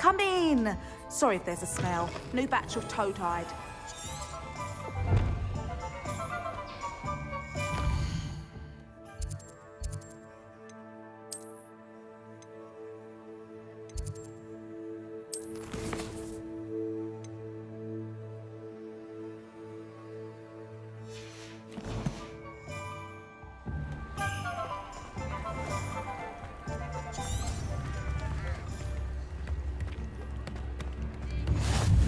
Come in. Sorry if there's a smell. New batch of toad-hide.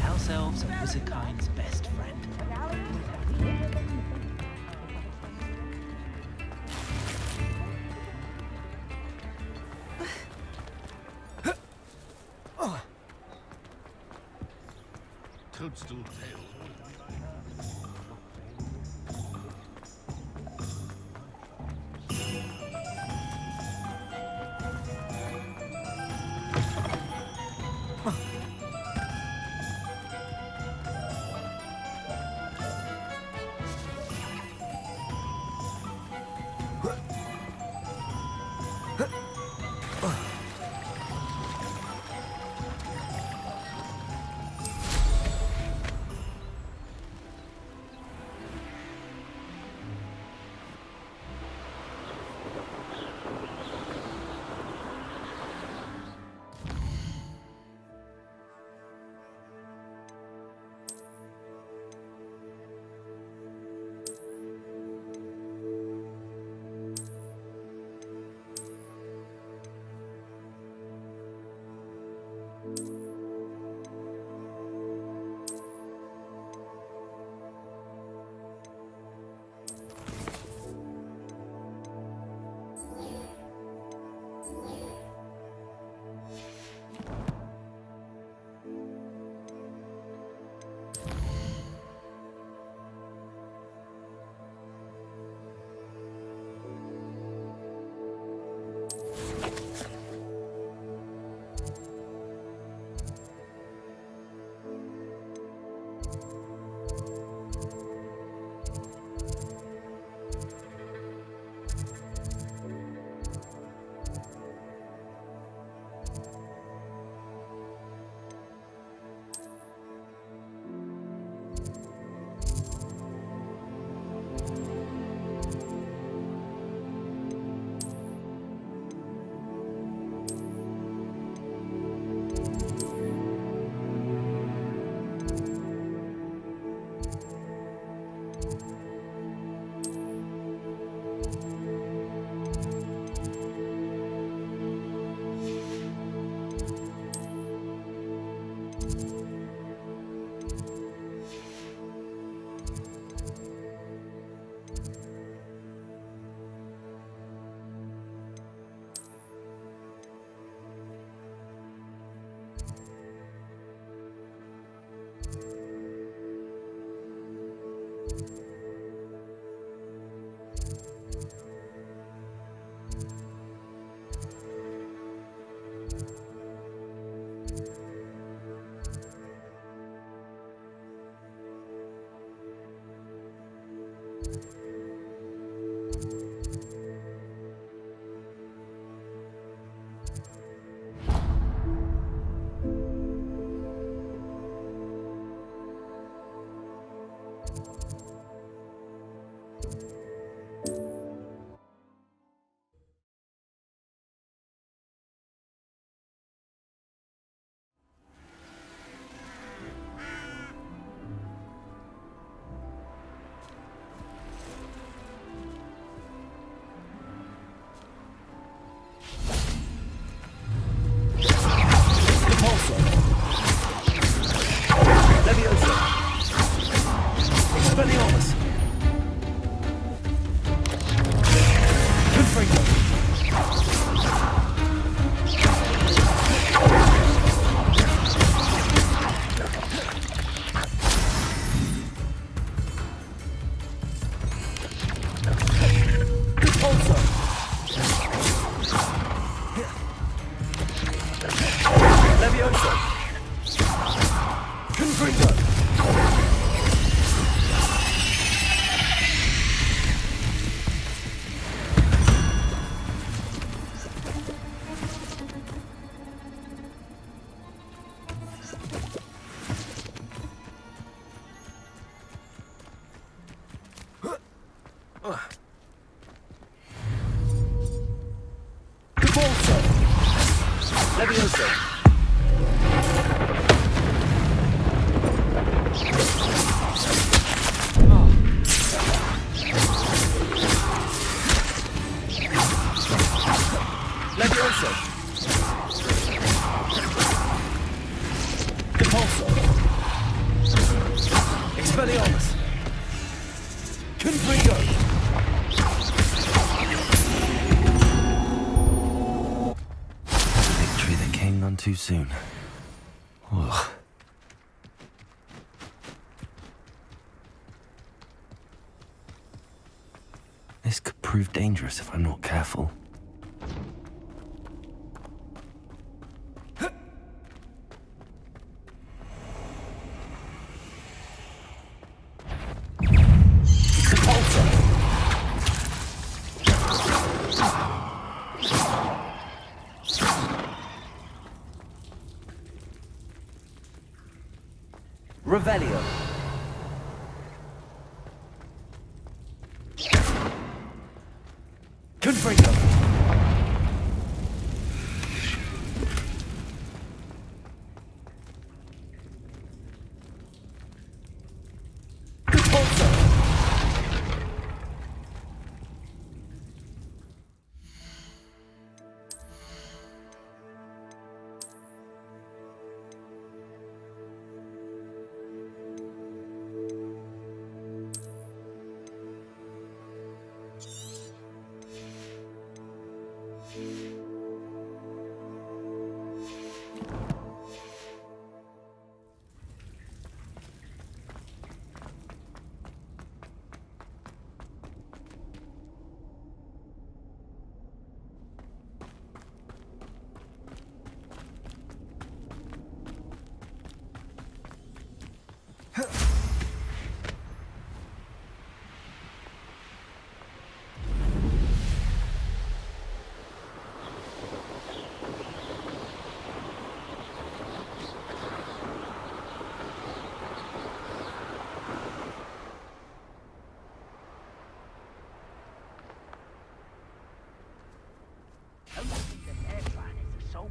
House elves are wizardkind's best friend. Toadstool tail. Levioso. Levioso. Depulso. Expelliarmus. Confringo. Victory that came none too soon. Ugh. This could prove dangerous if I'm not careful. Revelio. Confringo. Depulso.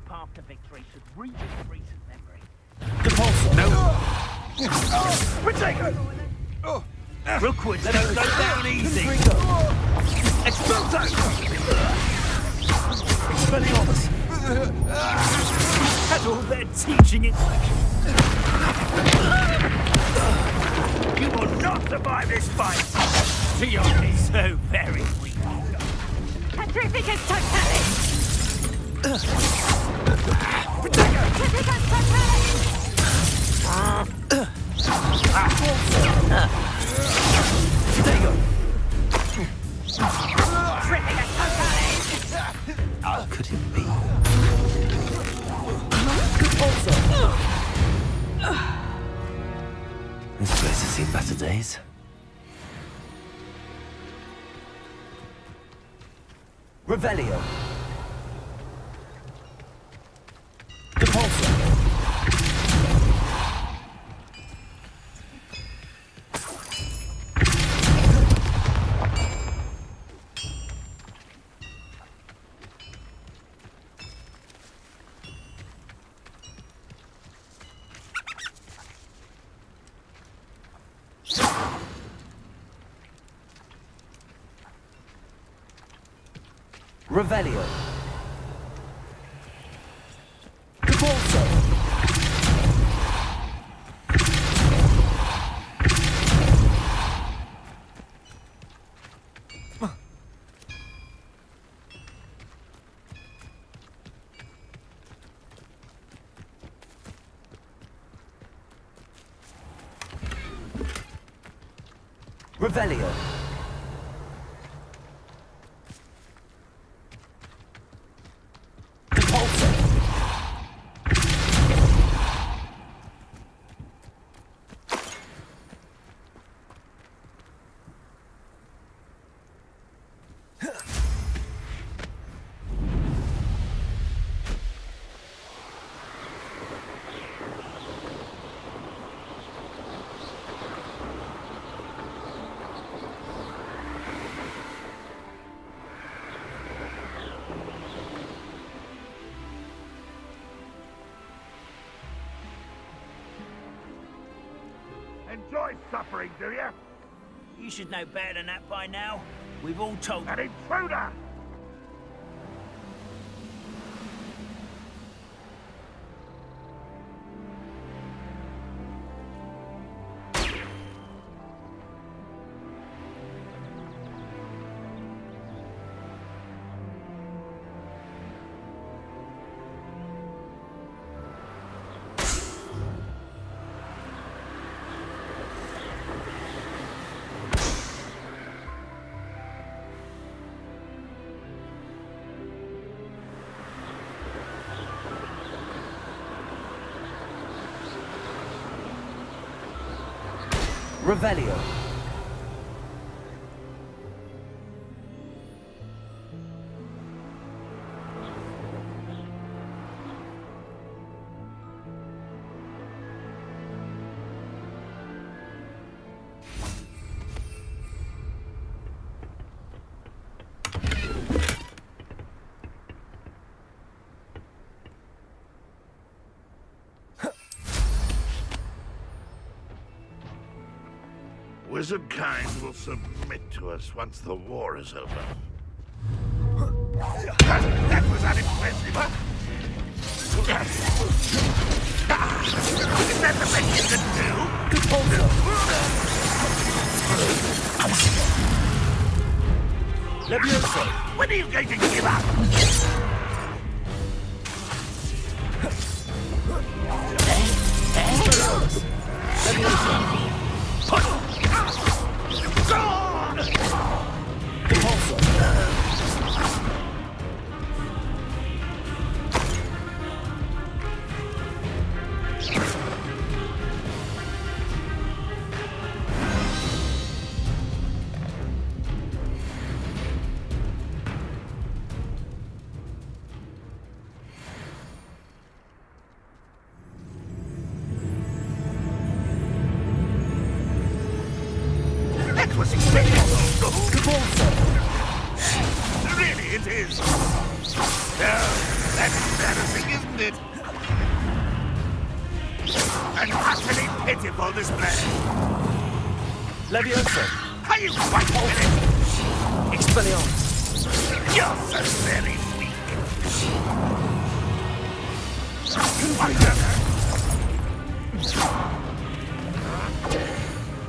Path to victory should revisit recent memory. Depulso. No. Protego! Rookwood, let us go down easy! Expulso! Expelliarmus. That's all their teaching it. You will not survive this fight! Tion is so very weak. Petrificus totalis! Protego! Petrificus totalis! Protego. Petrificus totalis! What could it be? Depulso. This place has seen better days. Revelio. Depulso. Revelio. Depulso. Revelio. Depulso. enjoy suffering, do you? You should know better than that by now. We've all told An intruder! Revelio. Wizard kind will submit to us once the war is over. That was unimpressive. Is that the best you can do? Levioso. When are you going to give up? That was incredible! Really, it is. That's embarrassing, isn't it? An utterly pitiful display. Levioso. Are you quite finished? Expelliarmus. You're so very weak. Wonderful.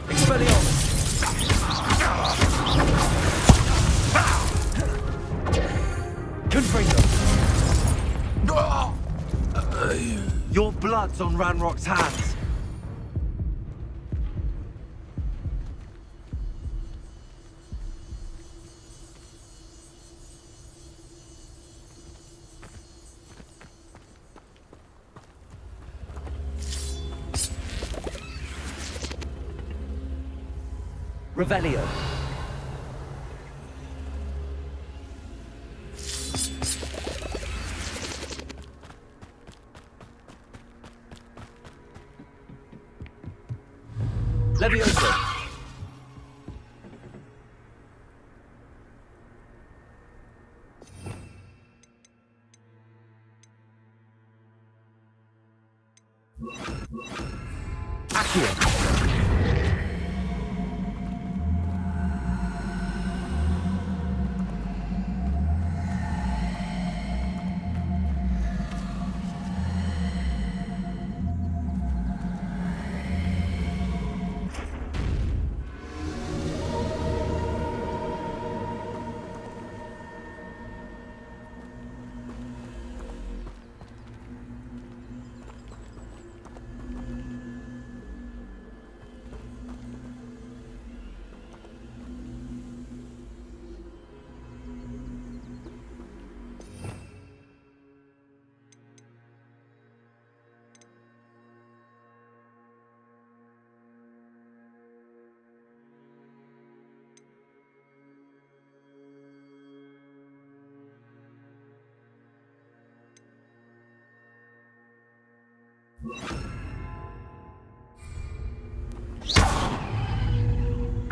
Expelliarmus. Confringo. Your blood's on Ranrock's hands. Revelio. Levioso. Accio.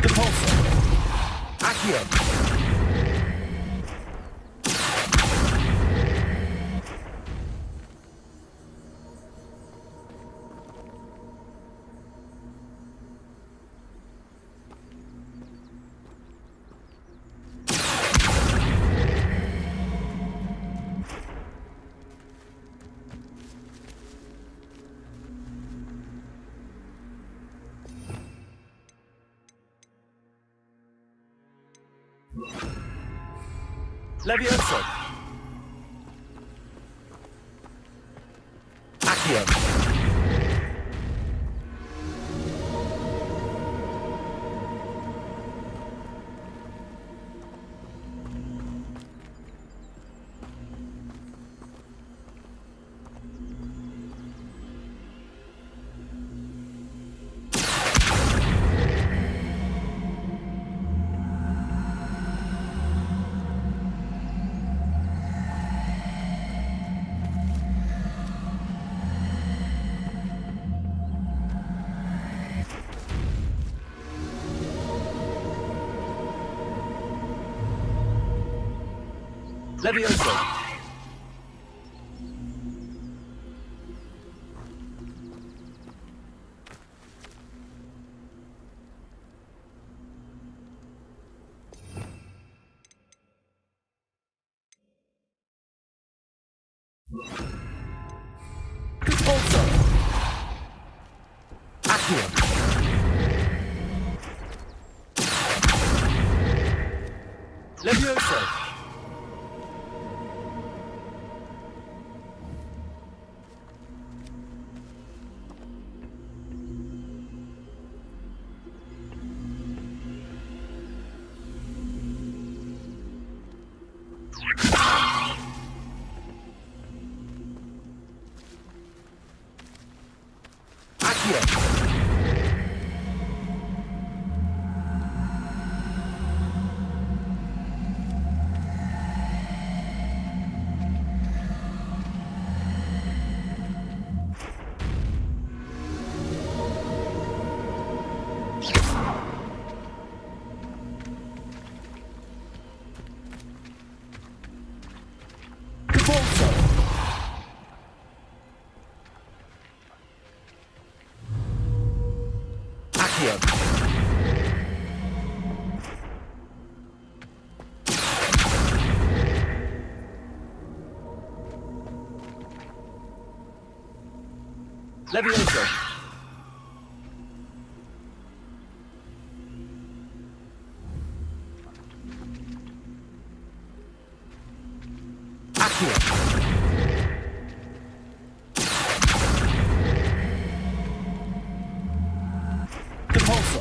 Depulso. Accio. Levioso. Accio. Levioso. Pulso. Accio. Levioso. Levioso. Accio. Compulso.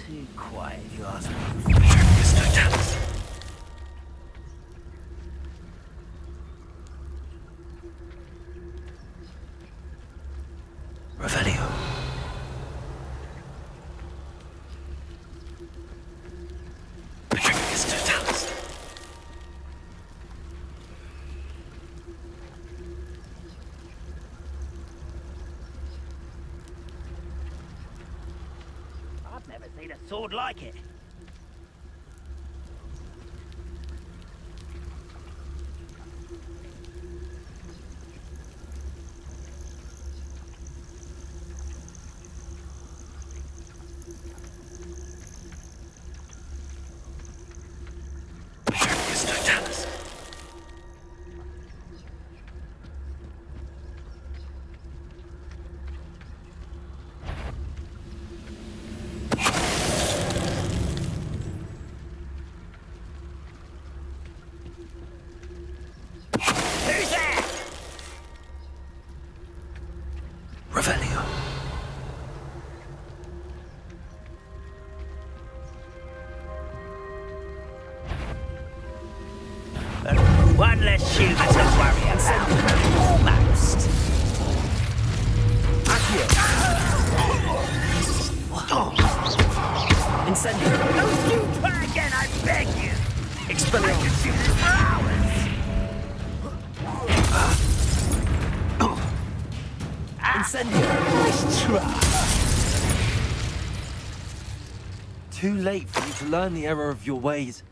Too quiet, if you ask me. Mr. Dallas. Revelio. Mr. Dallas. I've never seen a sword like it. Mr. Dallas. a tuber to worry about. Almost. Accio. Incendio. Don't you try again, I beg you! I Expelliarmus. could do this for hours! Incendio. Nice try! Too late for you to learn the error of your ways.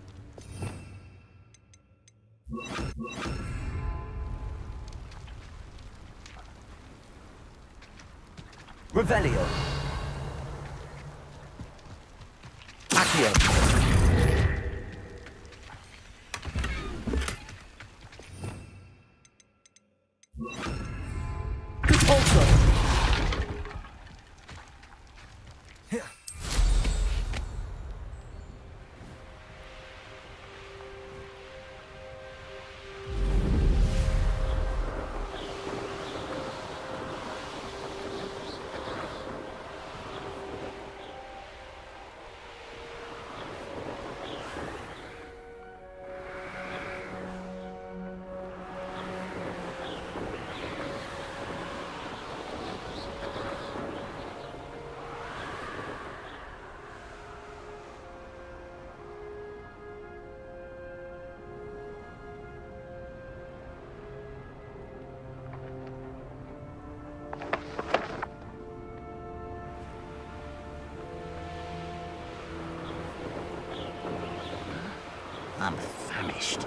Revelio. Accio. Compulso. I'm famished.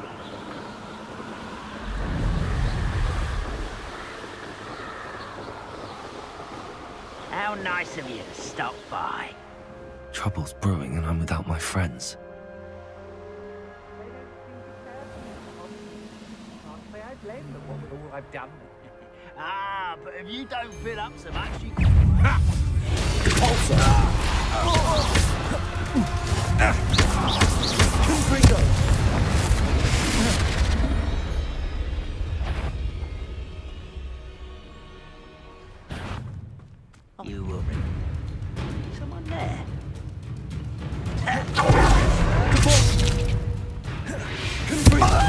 How nice of you to stop by. Trouble's brewing and I'm without my friends. I blame them with all I've done. Ah, but if you don't fill up so much, you Compulso. Confringo. You will be. Someone there. Confringo.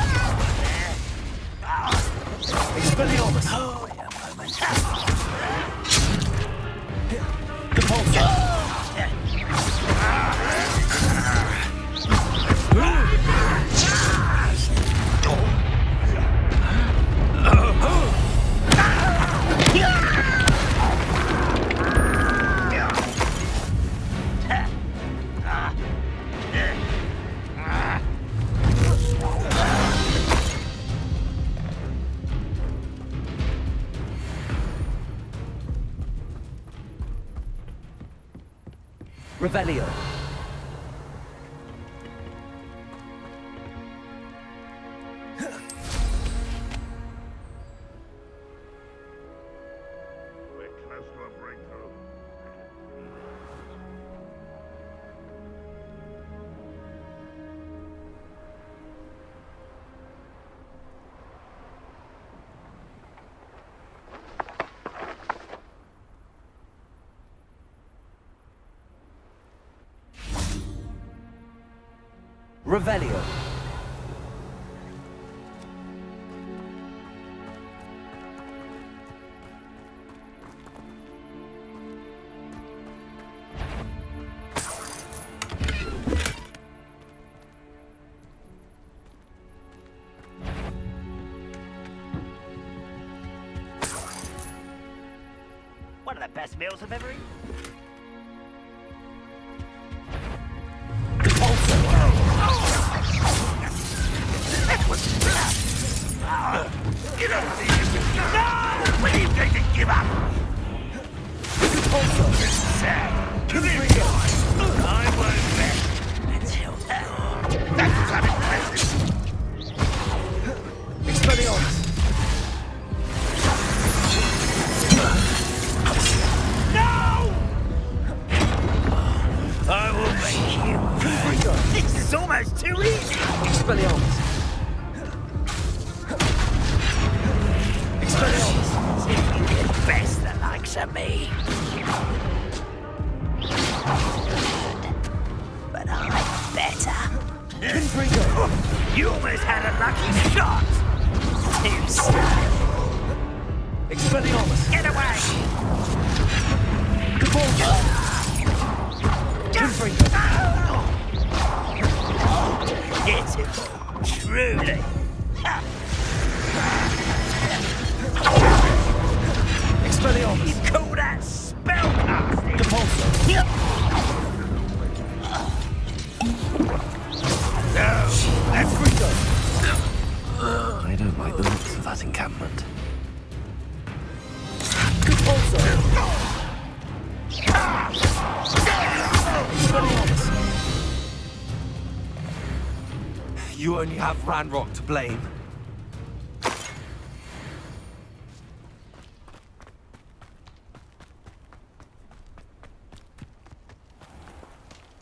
Expelliarmus. Wait a moment. Compulso. Revelio. We're close to a breakthrough. Revelio. One of the best meals I've ever eaten. You don't see this. No! When are you going to give up? Sad. Come here, guys. I won't rest until that was unimpressive. Expelliarmus. No! I will make you. Confringo. This is almost too easy. Expelliarmus. Expelliarmus. See if you can best the likes of me. Good. But I'm better. Confringo. You almost had a lucky shot. too soon. Expelliarmus! Get away! Convulsion! Confringo! Pitiful, truly. Expelliarmus! You call that spellcasting? Depulso! No, Confringo! I don't like the looks of that encampment. Depulso! Expelliarmus! You only have Ranrock to blame.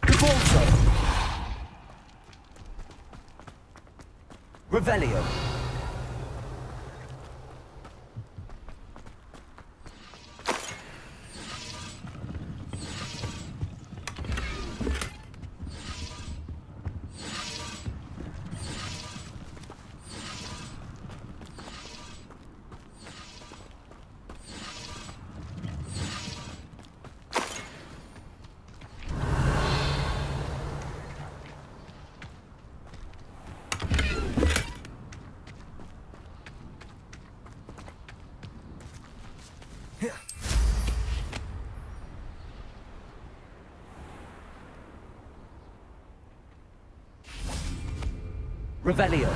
Depulso! Revelio! Revelio!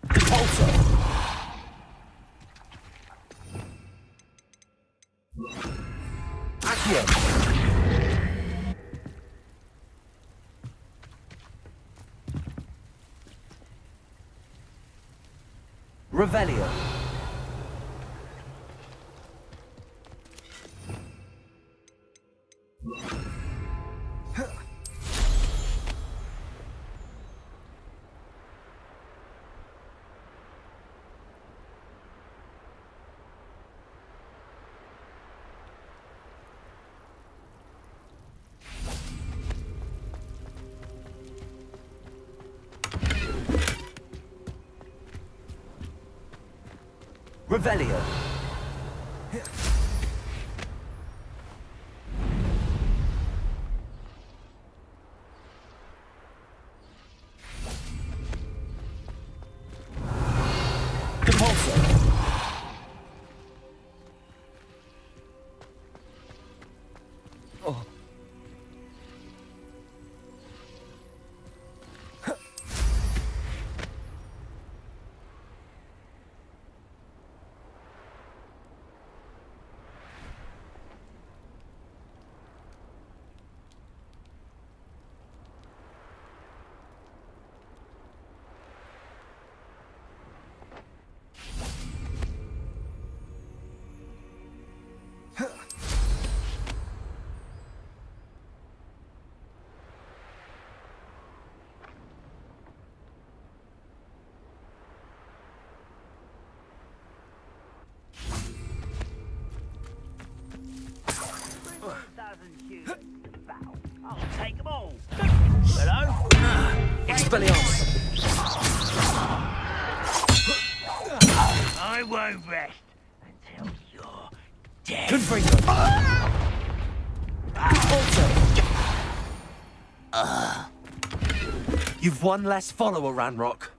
Depulso! Accio! Revelio! Revelio! Depulso! Oh. I'll take them all. Hello? Expelliarmus! I won't rest until you're dead. Confringo! Depulso! You've one less follower, Ranrock.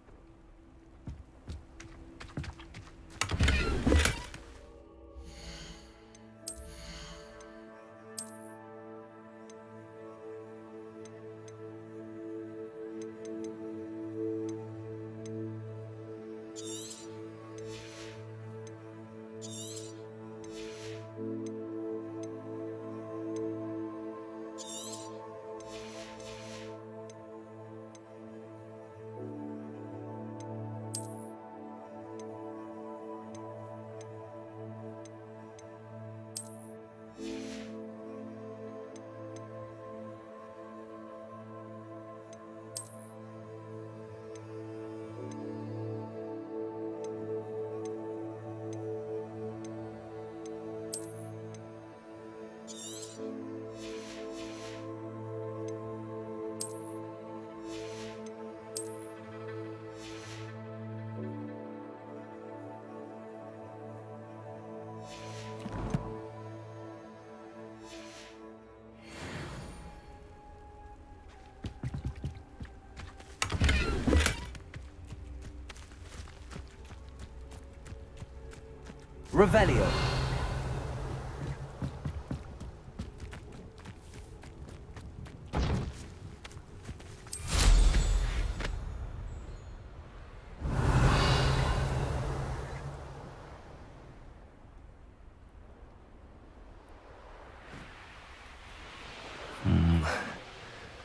Revelio.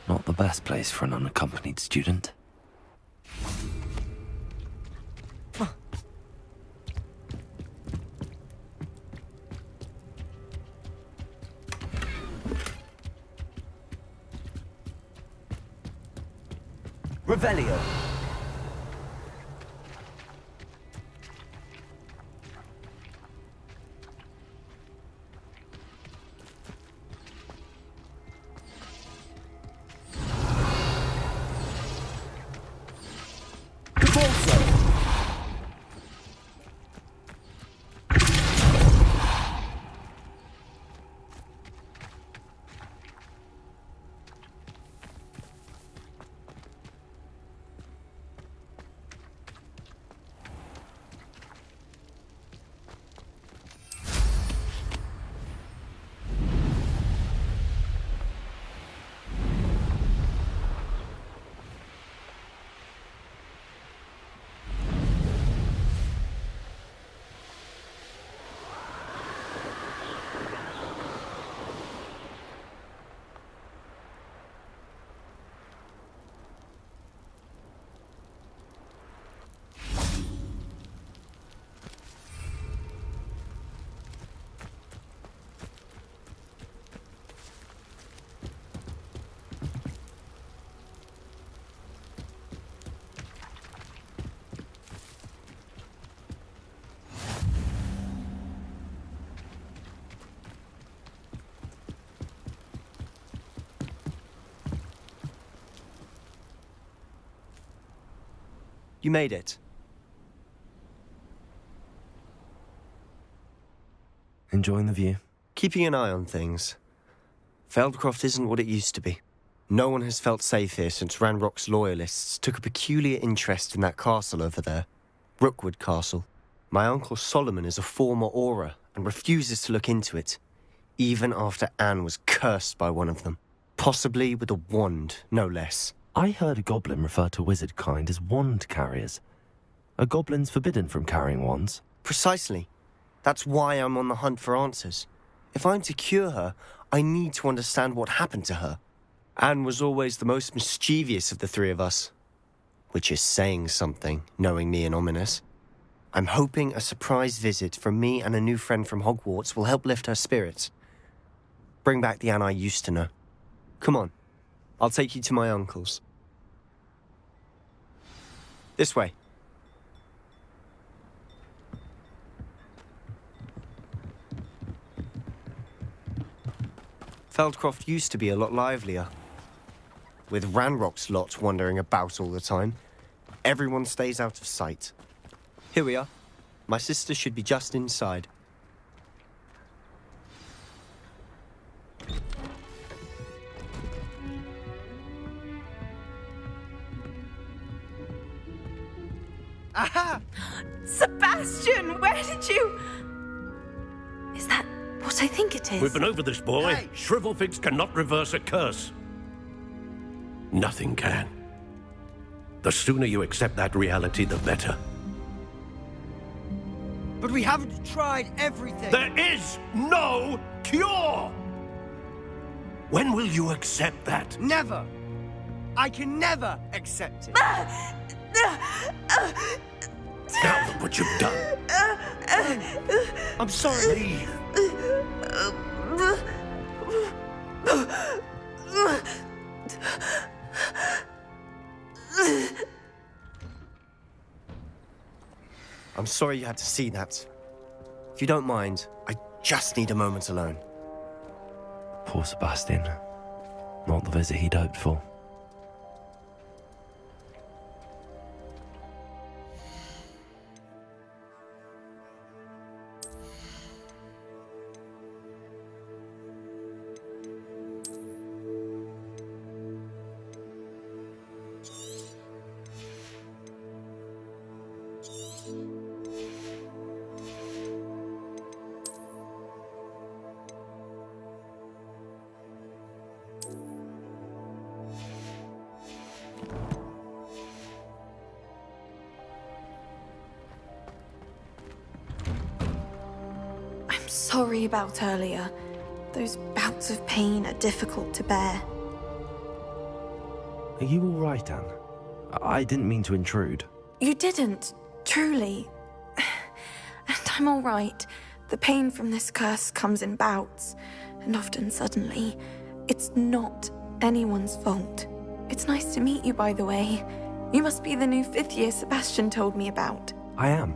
Not the best place for an unaccompanied student. Revelio. You made it. Enjoying the view? Keeping an eye on things. Feldcroft isn't what it used to be. No one has felt safe here since Ranrock's loyalists took a peculiar interest in that castle over there. Rookwood Castle. My uncle Solomon is a former Auror and refuses to look into it, even after Anne was cursed by one of them. Possibly with a wand, no less. I heard a goblin refer to wizard kind as wand carriers. Are goblins forbidden from carrying wands? Precisely. That's why I'm on the hunt for answers. If I'm to cure her, I need to understand what happened to her. Anne was always the most mischievous of the three of us. Which is saying something, knowing me and Ominous. I'm hoping a surprise visit from me and a new friend from Hogwarts will help lift her spirits. Bring back the Anne I used to know. Come on. I'll take you to my uncle's. This way. Feldcroft used to be a lot livelier. With Ranrock's lot wandering about all the time, everyone stays out of sight. Here we are. My sister should be just inside. Aha! Sebastian, where did you... Is that what I think it is? We've been over this, boy. Hey! Shrivelfigs cannot reverse a curse. Nothing can. The sooner you accept that reality, the better. But we haven't tried everything. There is no cure! When will you accept that? Never. I can never accept it. Now look what you've done. I'm sorry. Leave. I'm sorry you had to see that. If you don't mind, I just need a moment alone. Poor Sebastian. Not the visit he'd hoped for. sorry about earlier. Those bouts of pain are difficult to bear. Are you all right, Anne? I didn't mean to intrude. You didn't, truly. And I'm all right. The pain from this curse comes in bouts, and often suddenly. It's not anyone's fault. It's nice to meet you, by the way. You must be the new 5th year Sebastian told me about. I am.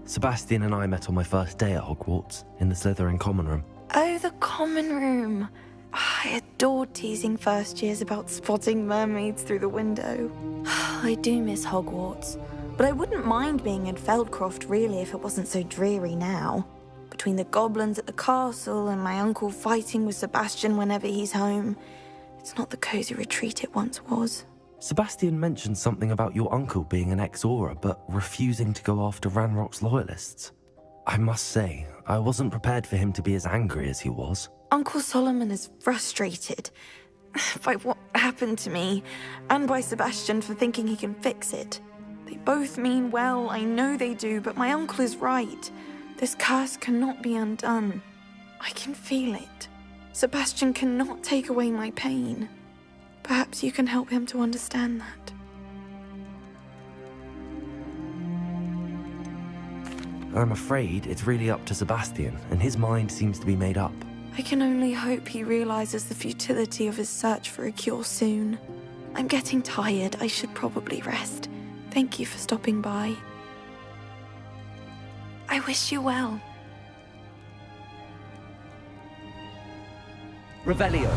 Sebastian and I met on my first day at Hogwarts, in the Slytherin common room. Oh, the common room. I adored teasing first years about spotting mermaids through the window. I do miss Hogwarts, but I wouldn't mind being in Feldcroft really if it wasn't so dreary now. Between the goblins at the castle and my uncle fighting with Sebastian whenever he's home, it's not the cozy retreat it once was. Sebastian mentioned something about your uncle being an ex-Auror, but refusing to go after Ranrock's loyalists. I must say, I wasn't prepared for him to be as angry as he was. Uncle Solomon is frustrated by what happened to me, and by Sebastian for thinking he can fix it. They both mean well, I know they do, but my uncle is right. This curse cannot be undone. I can feel it. Sebastian cannot take away my pain. Perhaps you can help him to understand that. I'm afraid it's really up to Sebastian, and his mind seems to be made up. I can only hope he realizes the futility of his search for a cure soon. I'm getting tired. I should probably rest. Thank you for stopping by. I wish you well. Revelio.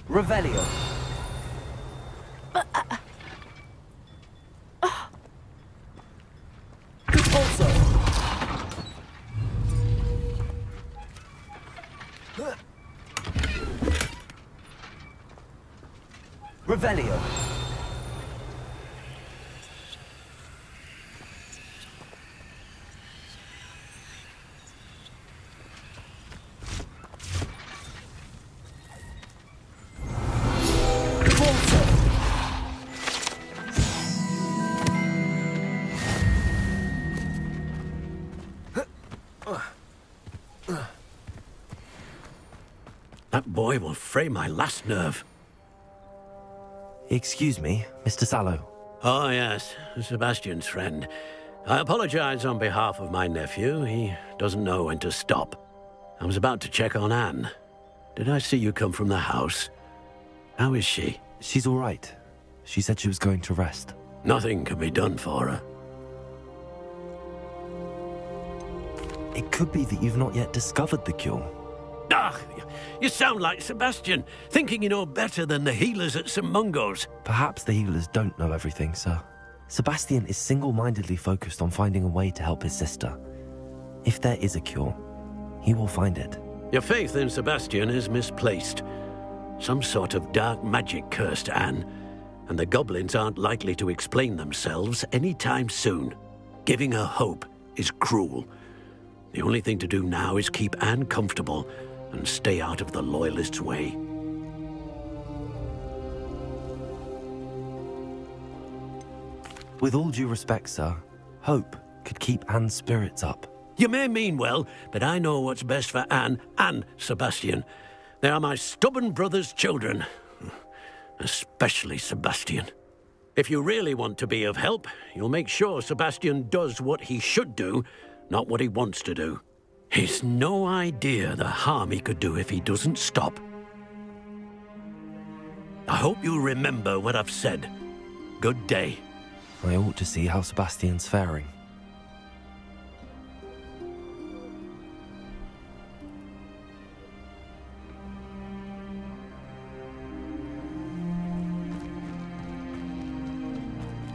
Revelio. Repulso. Revelio. That boy will fray my last nerve. Excuse me, Mr. Sallow. Oh, yes, Sebastian's friend. I apologize on behalf of my nephew. He doesn't know when to stop. I was about to check on Anne. Did I see you come from the house? How is she? She's all right. She said she was going to rest. Nothing can be done for her. It could be that you've not yet discovered the cure. Ah, you sound like Sebastian, thinking you know better than the healers at St. Mungo's. Perhaps the healers don't know everything, sir. Sebastian is single-mindedly focused on finding a way to help his sister. If there is a cure, he will find it. Your faith in Sebastian is misplaced. Some sort of dark magic cursed Anne, and the goblins aren't likely to explain themselves anytime soon. Giving her hope is cruel. The only thing to do now is keep Anne comfortable and stay out of the Loyalists' way. With all due respect, sir, hope could keep Anne's spirits up. You may mean well, but I know what's best for Anne and Sebastian. They are my stubborn brother's children. Especially Sebastian. If you really want to be of help, you'll make sure Sebastian does what he should do, not what he wants to do. He's no idea the harm he could do if he doesn't stop. I hope you'll remember what I've said. Good day. I ought to see how Sebastian's faring.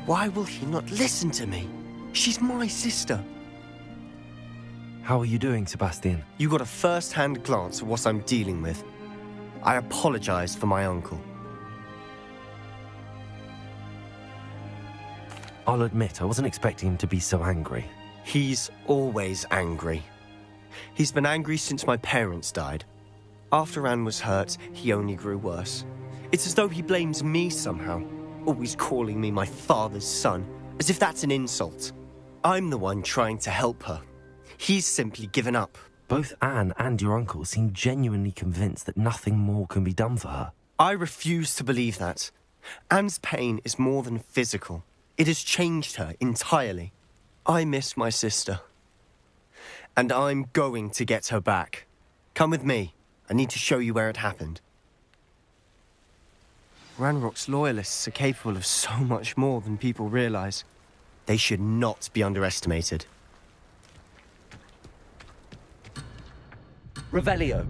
Why will he not listen to me? She's my sister. How are you doing, Sebastian? You got a first-hand glance at what I'm dealing with. I apologize for my uncle. I'll admit, I wasn't expecting him to be so angry. He's always angry. He's been angry since my parents died. After Anne was hurt, he only grew worse. It's as though he blames me somehow, always calling me my father's son, as if that's an insult. I'm the one trying to help her. He's simply given up. Both Anne and your uncle seem genuinely convinced that nothing more can be done for her. I refuse to believe that. Anne's pain is more than physical. It has changed her entirely. I miss my sister. And I'm going to get her back. Come with me. I need to show you where it happened. Ranrock's loyalists are capable of so much more than people realize. They should not be underestimated. Revelio.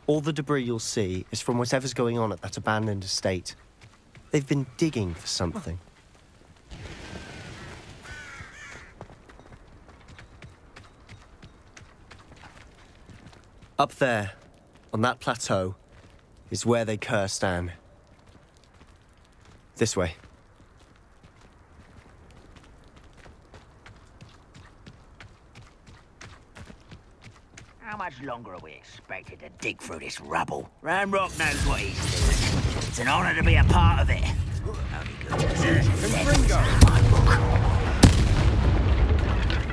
All the debris you'll see is from whatever's going on at that abandoned estate. They've been digging for something. Up there, on that plateau, is where they cursed Anne. This way. How much longer are we expected to dig through this rubble? Ranrock knows what he's doing. It's an honor to be a part of it. Only good deserters in my book.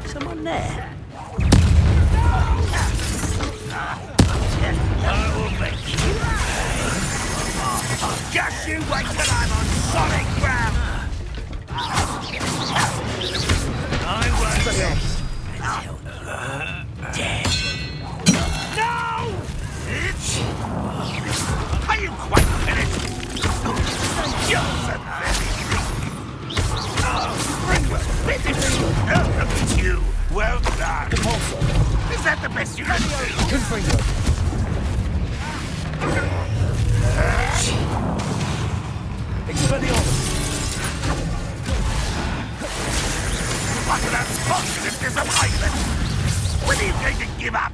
Someone there? I will make you pay. Just you wait till I'm on solid ground. I won't until you're dead. No! Are you quite finished? Just a very look at you. Well done. Is that the best you can do? What an unfortunate disappointment! When are you going to give up?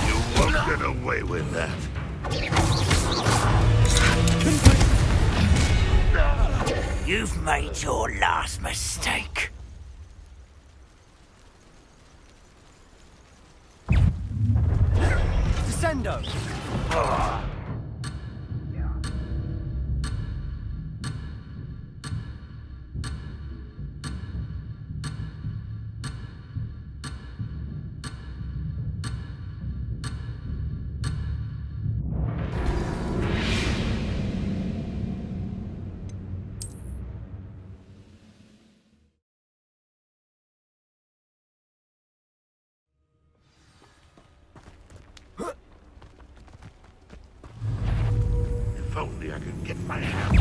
You won't get away with that. You've made your last mistake. Descendo! If only I could get my hand.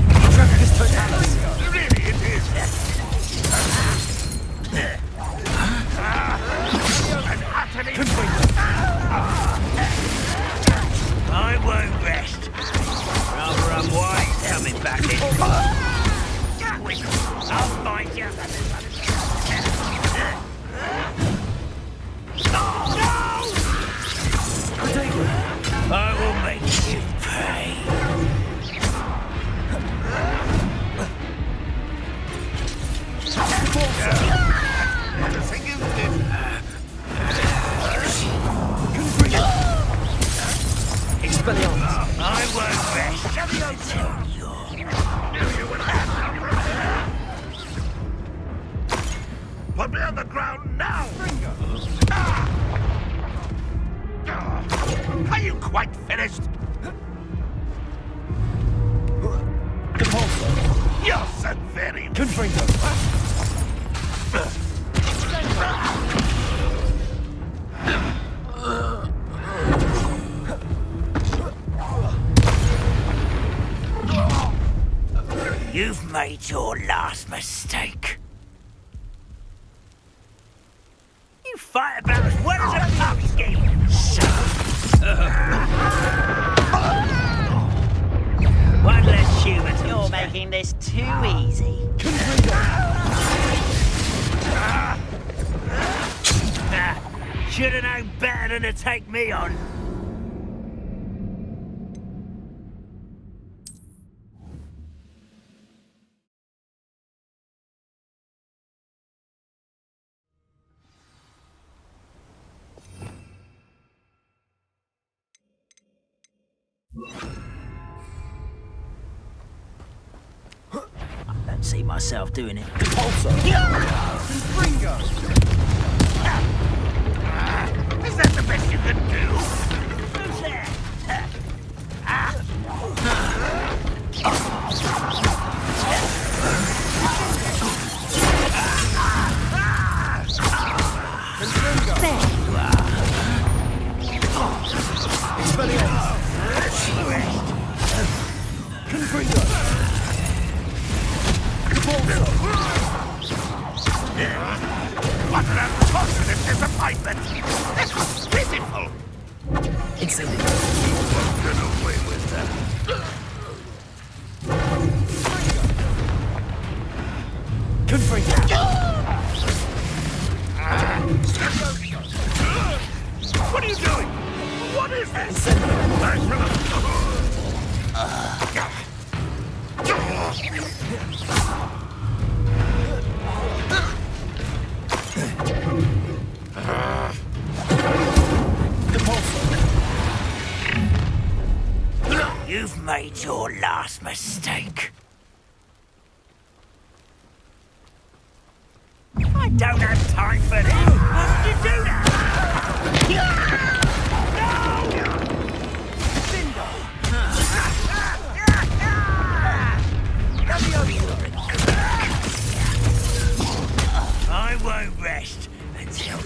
Really, it is. And utterly. I won't rest. Rather unwise coming back in. I'll find you. No! I will make you pay. I won't rest until you're... Put me on the ground now! Are you quite finished? You're so very weak. You've made your last mistake. You fight about as well as a pumpkin. One less human. You're making this too easy. Should have known better than to take me on. I don't see myself doing it. Ringo! Is that the best you can do? Who's there? There you are. Expelliarmus! Confringo! What an unfortunate disappointment! This was pitiful! Incendio. You won't get away with that. Confringo. What are you doing? What is this? You've made your last mistake. I don't have time for this. How did you do that? I won't rest until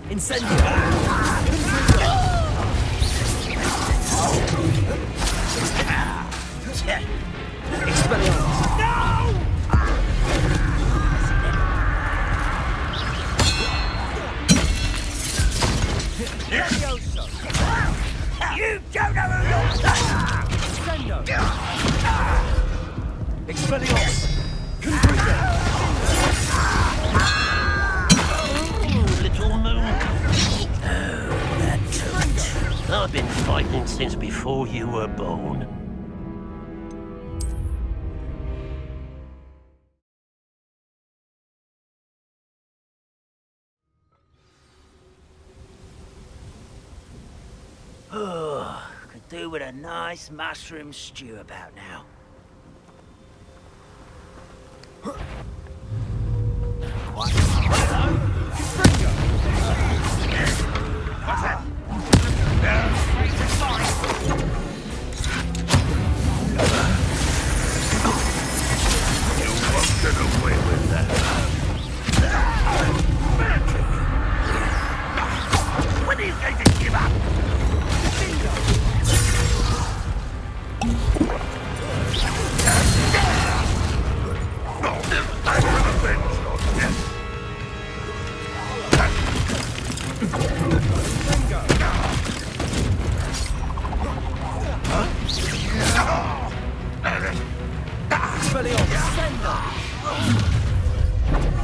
Incendio. Expelliarmus. No! You don't know who you're Expelliarmus. Little moon. Oh, that took. I've been fighting since before you were born. Oh, could do with a nice mushroom stew about now. You won't get away with that. When are you going to give up? I will avenge your death.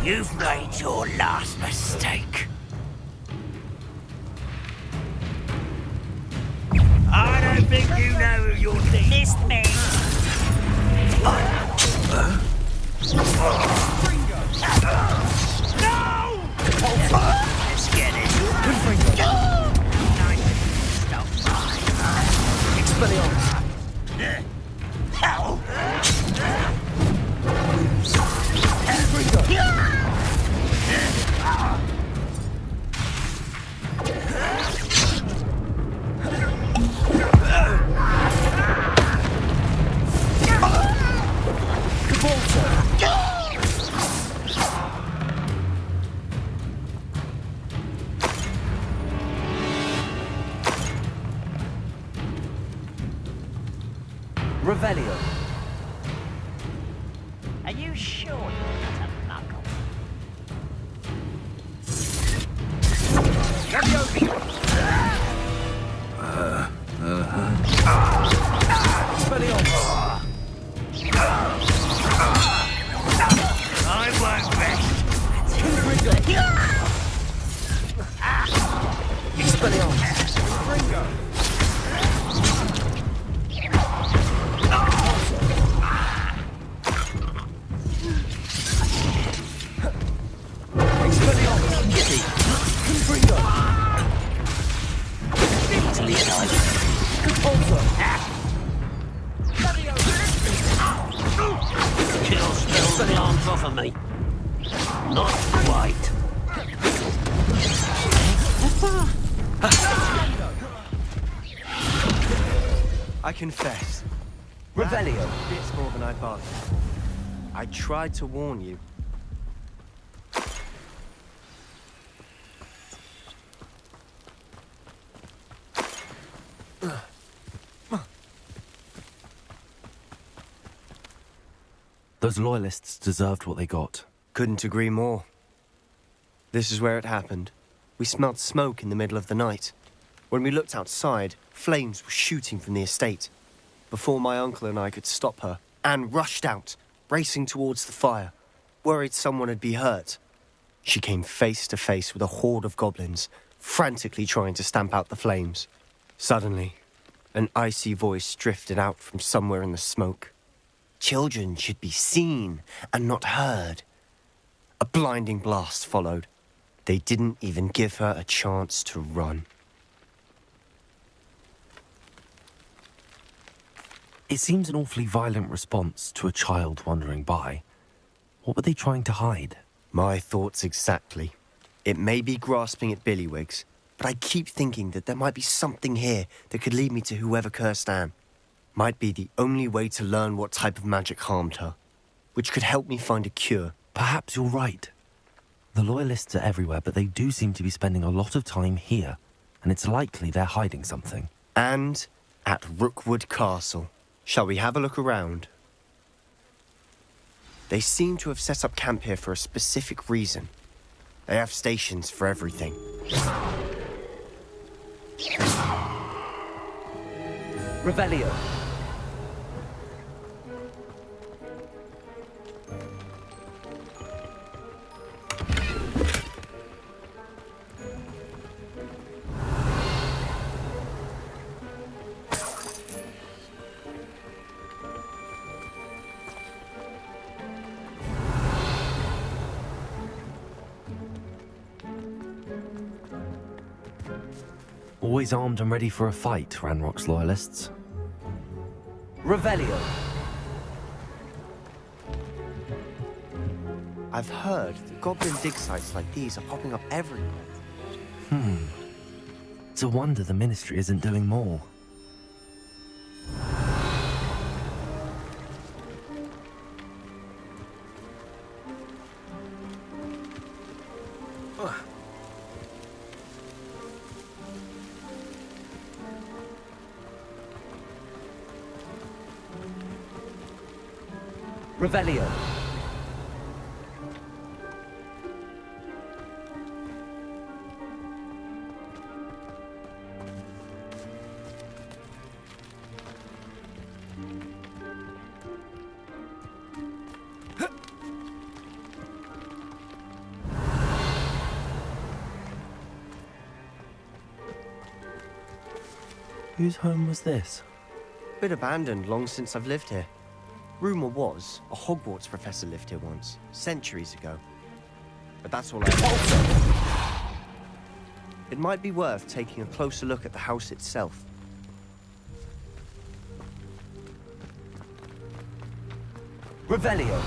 You've made your last mistake. I don't think you know who you're dealing. Missed me. No! Let's get it. Expelliarmus. Hell! Revelio. Are you sure you're not a muggle? might work best. Kill spells the arms off of me. Not quite. I confess. Revelio. It's more than I bargained for. I tried to warn you. Those loyalists deserved what they got. Couldn't agree more. This is where it happened. We smelled smoke in the middle of the night. When we looked outside, flames were shooting from the estate. Before my uncle and I could stop her, Anne rushed out, racing towards the fire, worried someone would be hurt. She came face to face with a horde of goblins, frantically trying to stamp out the flames. Suddenly, an icy voice drifted out from somewhere in the smoke. Children should be seen and not heard. A blinding blast followed. They didn't even give her a chance to run. It seems an awfully violent response to a child wandering by. What were they trying to hide? My thoughts exactly. It may be grasping at Billywigs, but I keep thinking that there might be something here that could lead me to whoever cursed Anne. Might be the only way to learn what type of magic harmed her, which could help me find a cure. Perhaps you're right. The loyalists are everywhere, but they do seem to be spending a lot of time here, and it's likely they're hiding something. And at Rookwood Castle. Shall we have a look around? They seem to have set up camp here for a specific reason. They have stations for everything. Revelio. Always armed and ready for a fight, Ranrock's loyalists. Revelio. I've heard that goblin dig sites like these are popping up everywhere. It's a wonder the Ministry isn't doing more. Revelio. Whose home was this? Bit abandoned long since I've lived here. Rumour was, a Hogwarts professor lived here once, centuries ago. But that's all I know. It might be worth taking a closer look at the house itself. Revelio.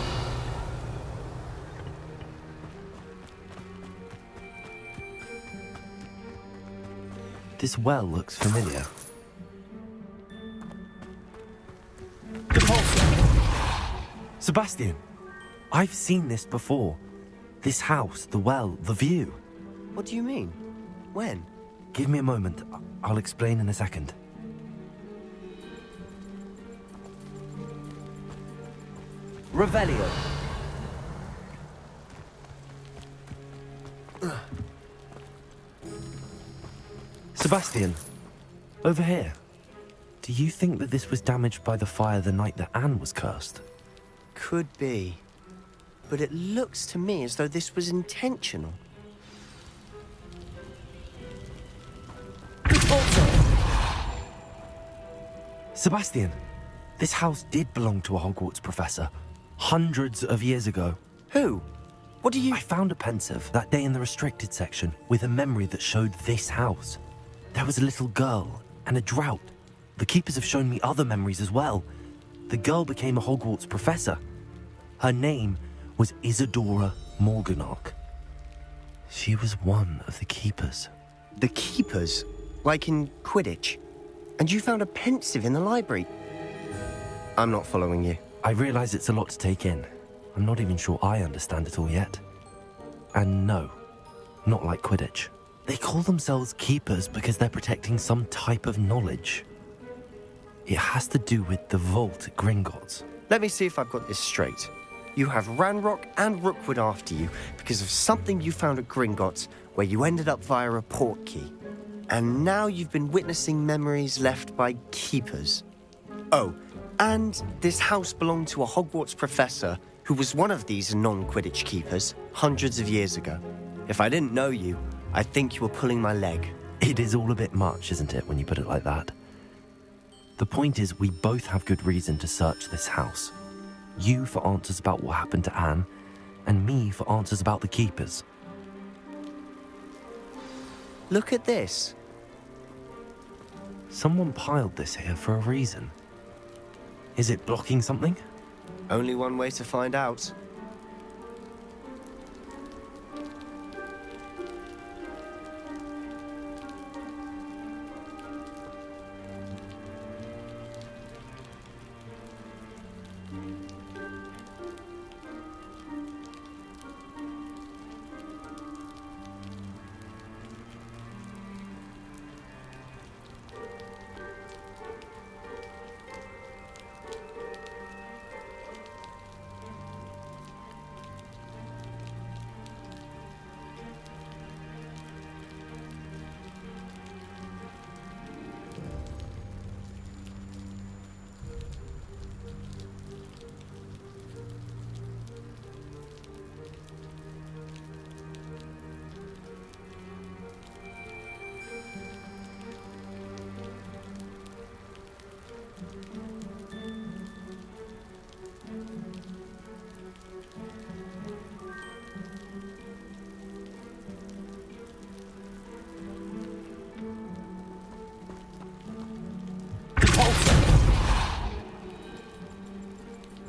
This well looks familiar. Sebastian! I've seen this before. This house, the well, the view. What do you mean? When? Give me a moment. I'll explain in a second. Revelio. Sebastian, over here. Do you think that this was damaged by the fire the night that Anne was cursed? Could be. but it looks to me as though this was intentional. Sebastian, this house did belong to a Hogwarts professor, hundreds of years ago. Who? What do you... I found a pensive that day in the restricted section with a memory that showed this house. There was a little girl and a drought. The keepers have shown me other memories as well. The girl became a Hogwarts professor. Her name was Isadora Morganach. She was one of the keepers. The keepers? Like in Quidditch? And you found a pensive in the library? I'm not following you. I realize it's a lot to take in. I'm not even sure I understand it all yet. And no, not like Quidditch. They call themselves keepers because they're protecting some type of knowledge. It has to do with the vault at Gringotts. Let me see if I've got this straight. You have Ranrock and Rookwood after you because of something you found at Gringotts where you ended up via a port key. And now you've been witnessing memories left by keepers. Oh, and this house belonged to a Hogwarts professor who was one of these non-Quidditch keepers hundreds of years ago. If I didn't know you, I'd think you were pulling my leg. It is all a bit much, isn't it, when you put it like that? The point is, we both have good reason to search this house. You for answers about what happened to Anne, and me for answers about the keepers. Look at this. Someone piled this here for a reason. Is it blocking something? Only one way to find out.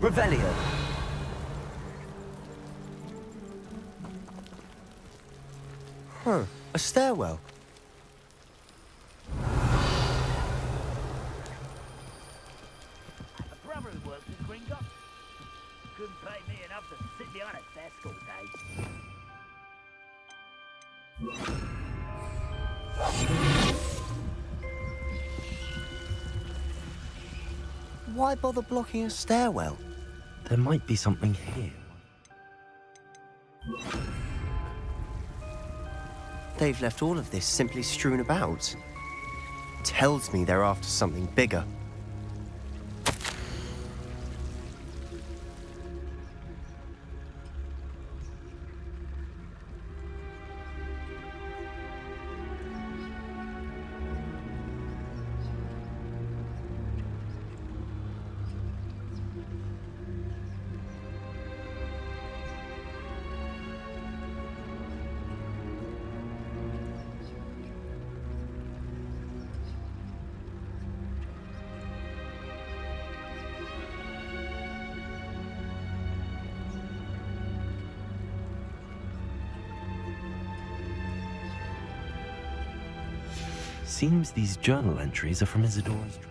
Revelio. Huh, a stairwell. A brother who works in Gringotts. Couldn't pay me enough to sit behind a desk all day. Why bother blocking a stairwell? There might be something here. They've left all of this simply strewn about. Tells me they're after something bigger. Seems these journal entries are from Isadora's trip.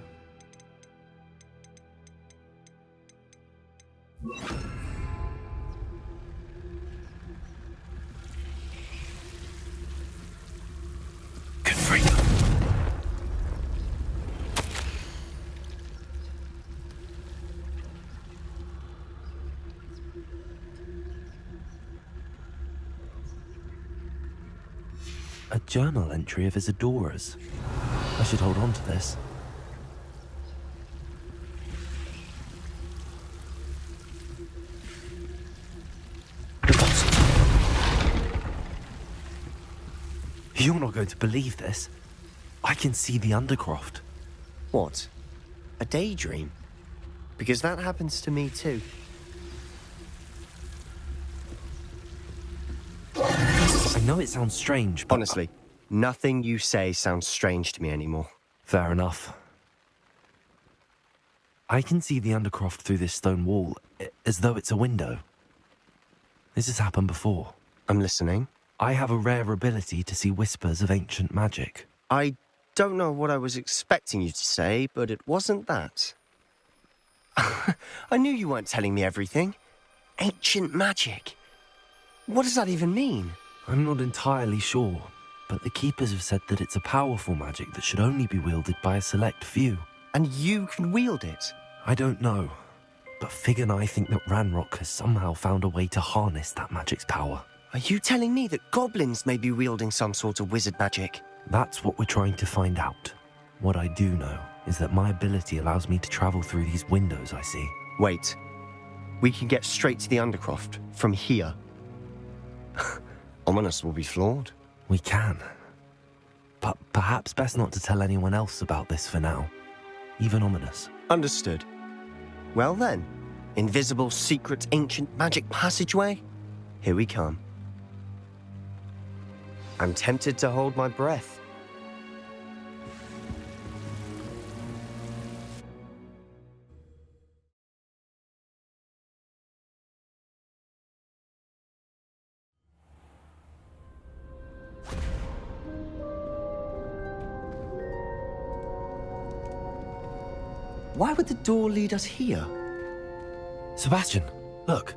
Good freak. A journal entry of Isadora's. I should hold on to this. You're not going to believe this. I can see the Undercroft. What? A daydream? Because that happens to me too. I know it sounds strange, but... Honestly, nothing you say sounds strange to me anymore. Fair enough. I can see the Undercroft through this stone wall, as though it's a window. This has happened before. I'm listening. I have a rare ability to see whispers of ancient magic. I don't know what I was expecting you to say, but it wasn't that. I knew you weren't telling me everything. Ancient magic. What does that even mean? I'm not entirely sure, but the Keepers have said that it's a powerful magic that should only be wielded by a select few. And you can wield it? I don't know, but Fig and I think that Ranrock has somehow found a way to harness that magic's power. Are you telling me that goblins may be wielding some sort of wizard magic? That's what we're trying to find out. What I do know is that my ability allows me to travel through these windows I see. Wait. We can get straight to the Undercroft from here. Ominous will be floored. We can. But perhaps best not to tell anyone else about this for now. Even Ominous. Understood. Well then, invisible, secret, ancient magic passageway? Here we come. I'm tempted to hold my breath. Why would the door lead us here? Sebastian, look.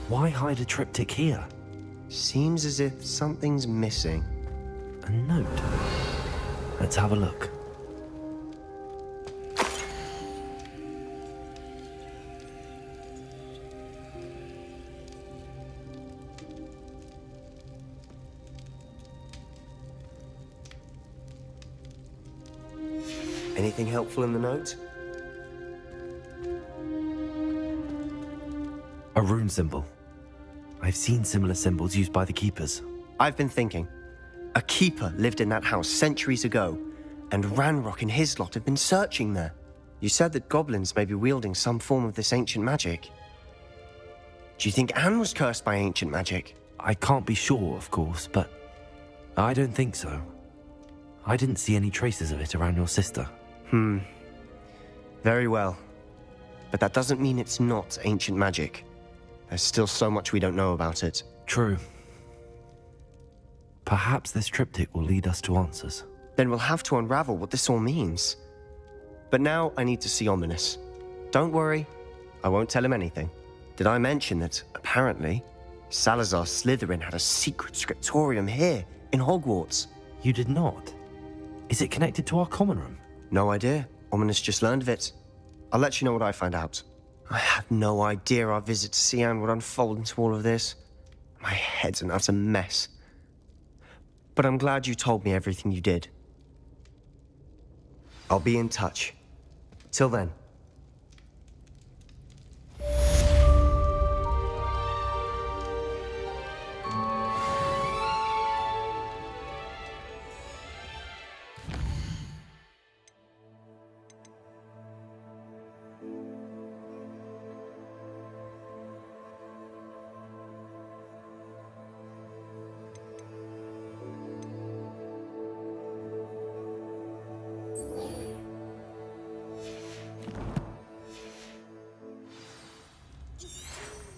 Why hide a triptych here? Seems as if something's missing. A note. Let's have a look. Anything helpful in the note? A rune symbol. I've seen similar symbols used by the Keepers. I've been thinking. A keeper lived in that house centuries ago, and Ranrock and his lot have been searching there. You said that goblins may be wielding some form of this ancient magic. Do you think Anne was cursed by ancient magic? I can't be sure, of course, but I don't think so. I didn't see any traces of it around your sister. Very well. But that doesn't mean it's not ancient magic. There's still so much we don't know about it. True. Perhaps this triptych will lead us to answers. Then we'll have to unravel what this all means. But now I need to see Ominous. Don't worry, I won't tell him anything. Did I mention that, apparently, Salazar Slytherin had a secret scriptorium here, in Hogwarts? You did not? Is it connected to our common room? No idea. Ominous just learned of it. I'll let you know what I find out. I had no idea our visit to Sian would unfold into all of this. My head's an utter mess. But I'm glad you told me everything you did. I'll be in touch. Till then.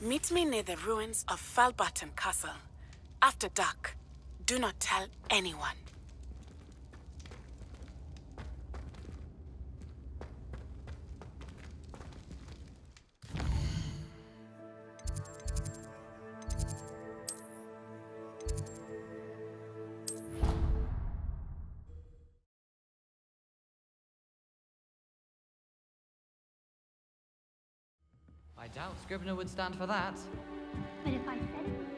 Meet me near the ruins of Falbaton Castle. After dark. Do not tell anyone. Doubt Scrivener would stand for that. But if I said it was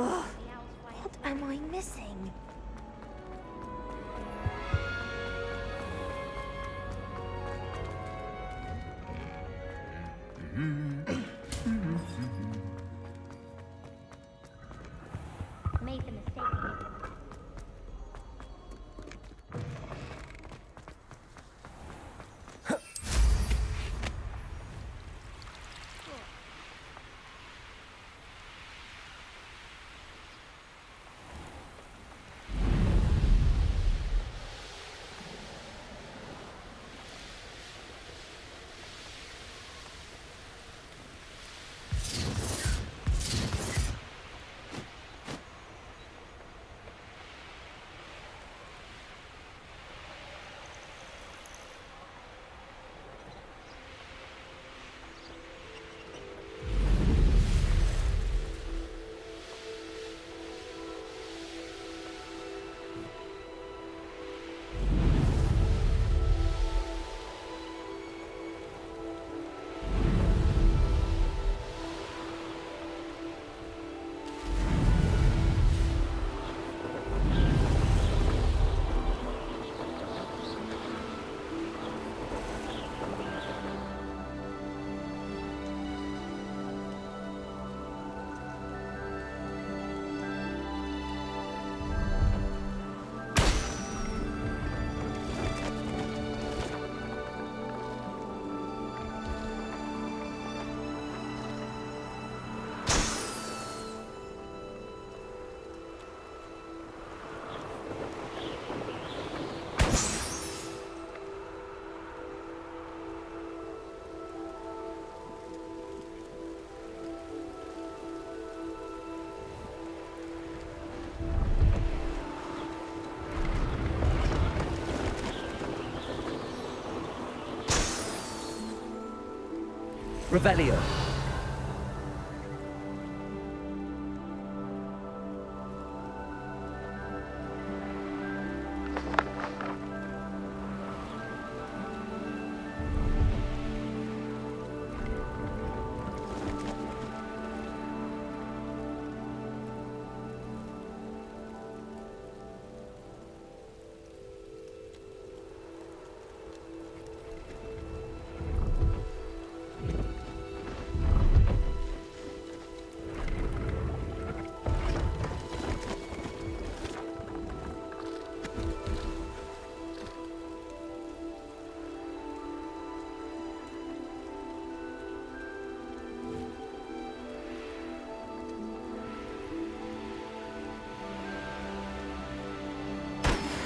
What am I missing? made the mistake of giving them Revelio.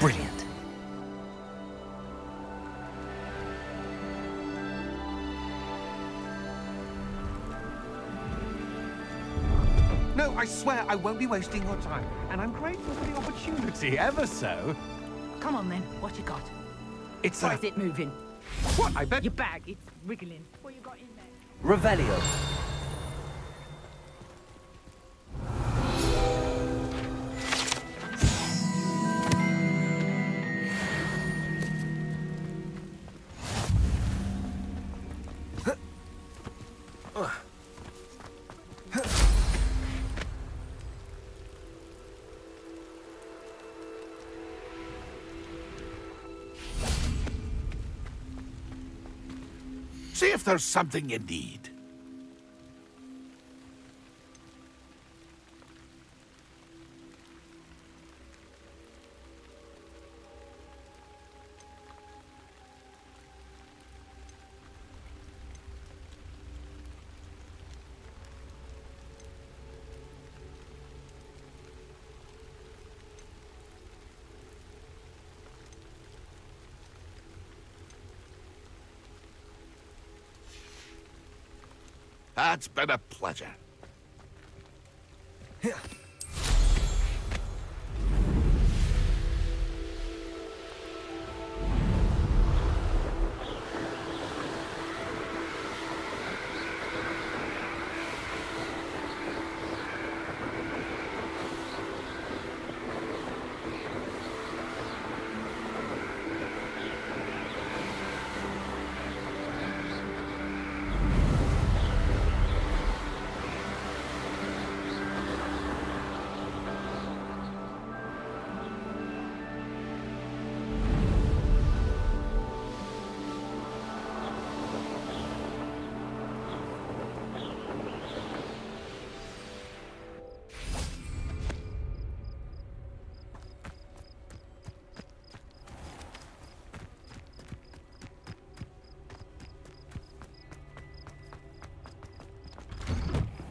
Brilliant. No, I swear I won't be wasting your time. And I'm grateful for the opportunity, ever so. Come on then, what you got? It's Why is it moving? What? I bet... Your bag, it's wriggling. What you got in there? Revelio. See if there's something you need. It's been a pleasure.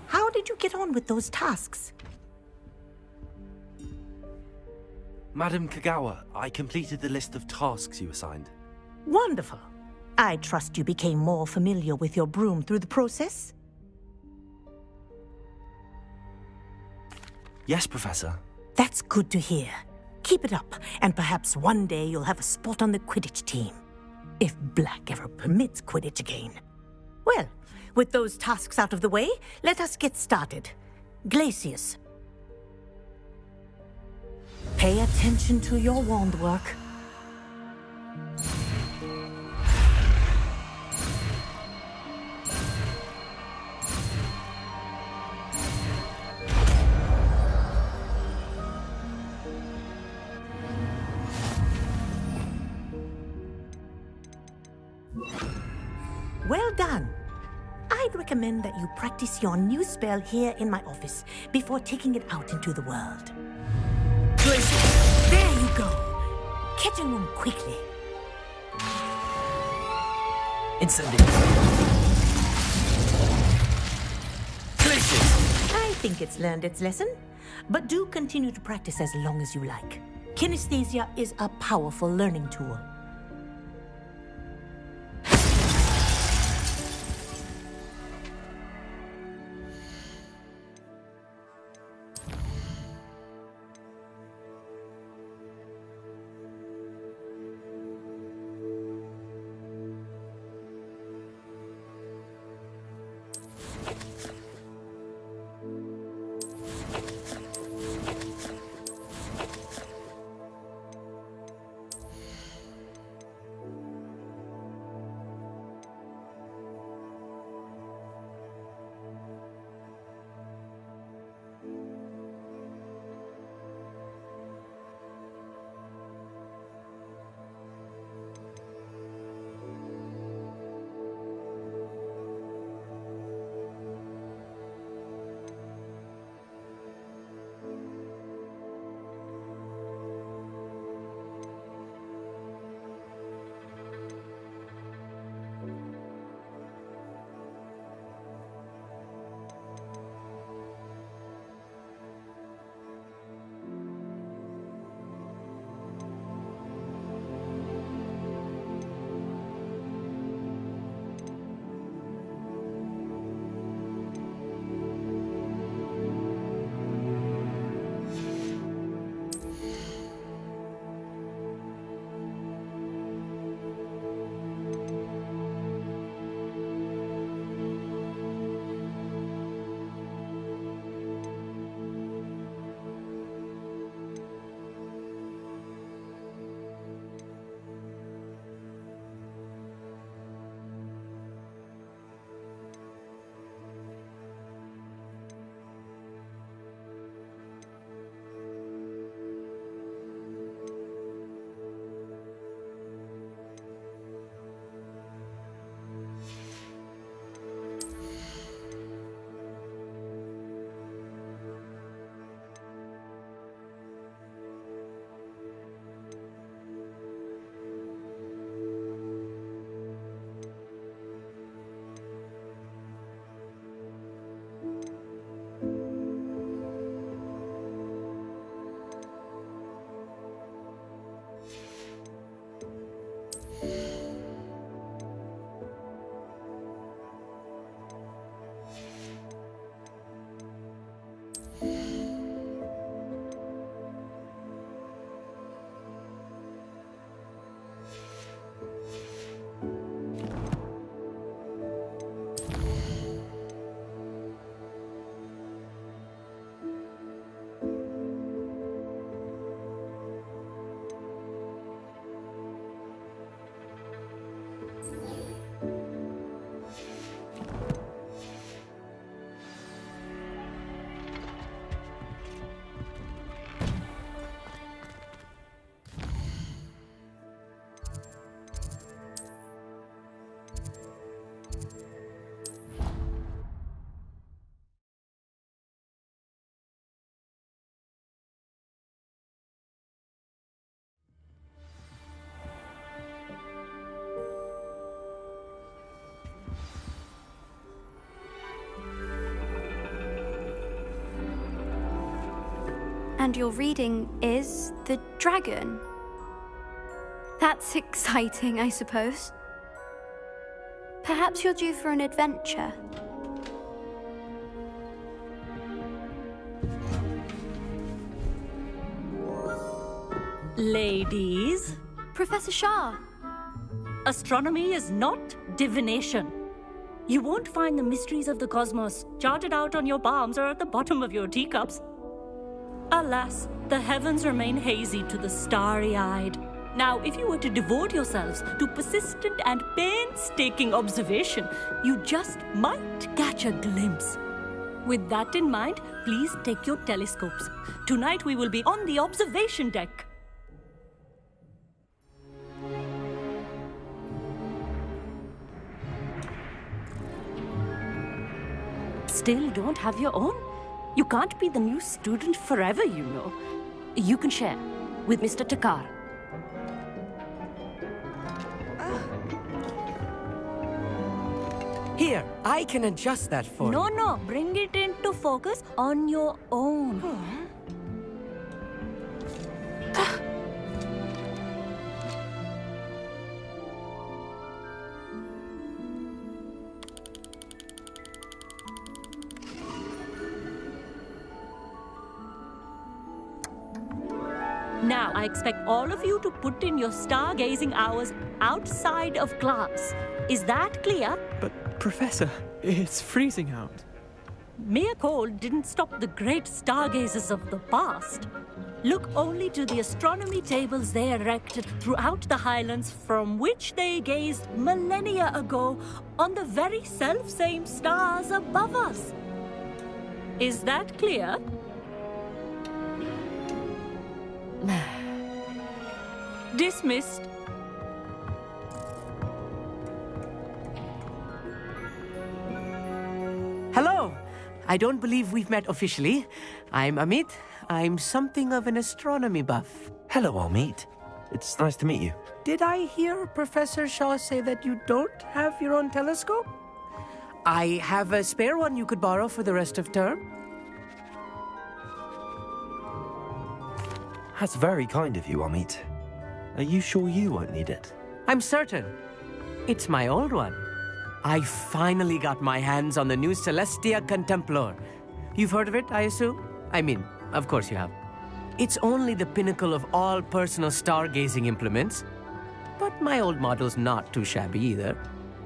How did you get on with those tasks? Madam Kagawa, I completed the list of tasks you assigned. Wonderful. I trust you became more familiar with your broom through the process? Yes, Professor. That's good to hear. Keep it up, and perhaps one day you'll have a spot on the Quidditch team. If Black ever permits Quidditch again. Well, with those tasks out of the way, let us get started. Glacius. Pay attention to your wand work. Well done. I'd recommend that you practice your new spell here in my office before taking it out into the world. Glacius! There you go! Catching them quickly. Incendiary. Glacius! I think it's learned its lesson, but do continue to practice as long as you like. Kinesthesia is a powerful learning tool. And your reading is the dragon. That's exciting, I suppose. Perhaps you're due for an adventure. Ladies. Professor Shah. Astronomy is not divination. You won't find the mysteries of the cosmos charted out on your palms or at the bottom of your teacups. Alas, the heavens remain hazy to the starry-eyed. Now, if you were to devote yourselves to persistent and painstaking observation, you just might catch a glimpse. With that in mind, please take your telescopes. Tonight we will be on the observation deck. Still don't have your own? You can't be the new student forever, you know. You can share with Mr. Takar. Here, I can adjust that for you. No, bring it into focus on your own. Now, I expect all of you to put in your stargazing hours outside of class. Is that clear? But, Professor, it's freezing out. Mere cold didn't stop the great stargazers of the past. Look only to the astronomy tables they erected throughout the highlands from which they gazed millennia ago on the very self-same stars above us. Is that clear? Dismissed. Hello. I don't believe we've met officially. I'm Amit. I'm something of an astronomy buff. Hello, Amit. It's nice to meet you. Did I hear Professor Shaw say that you don't have your own telescope? I have a spare one you could borrow for the rest of term. That's very kind of you, Amit. Are you sure you won't need it? I'm certain. It's my old one. I finally got my hands on the new Celestia Contemplar. You've heard of it, I assume? I mean, of course you have. It's only the pinnacle of all personal stargazing implements. But my old model's not too shabby either.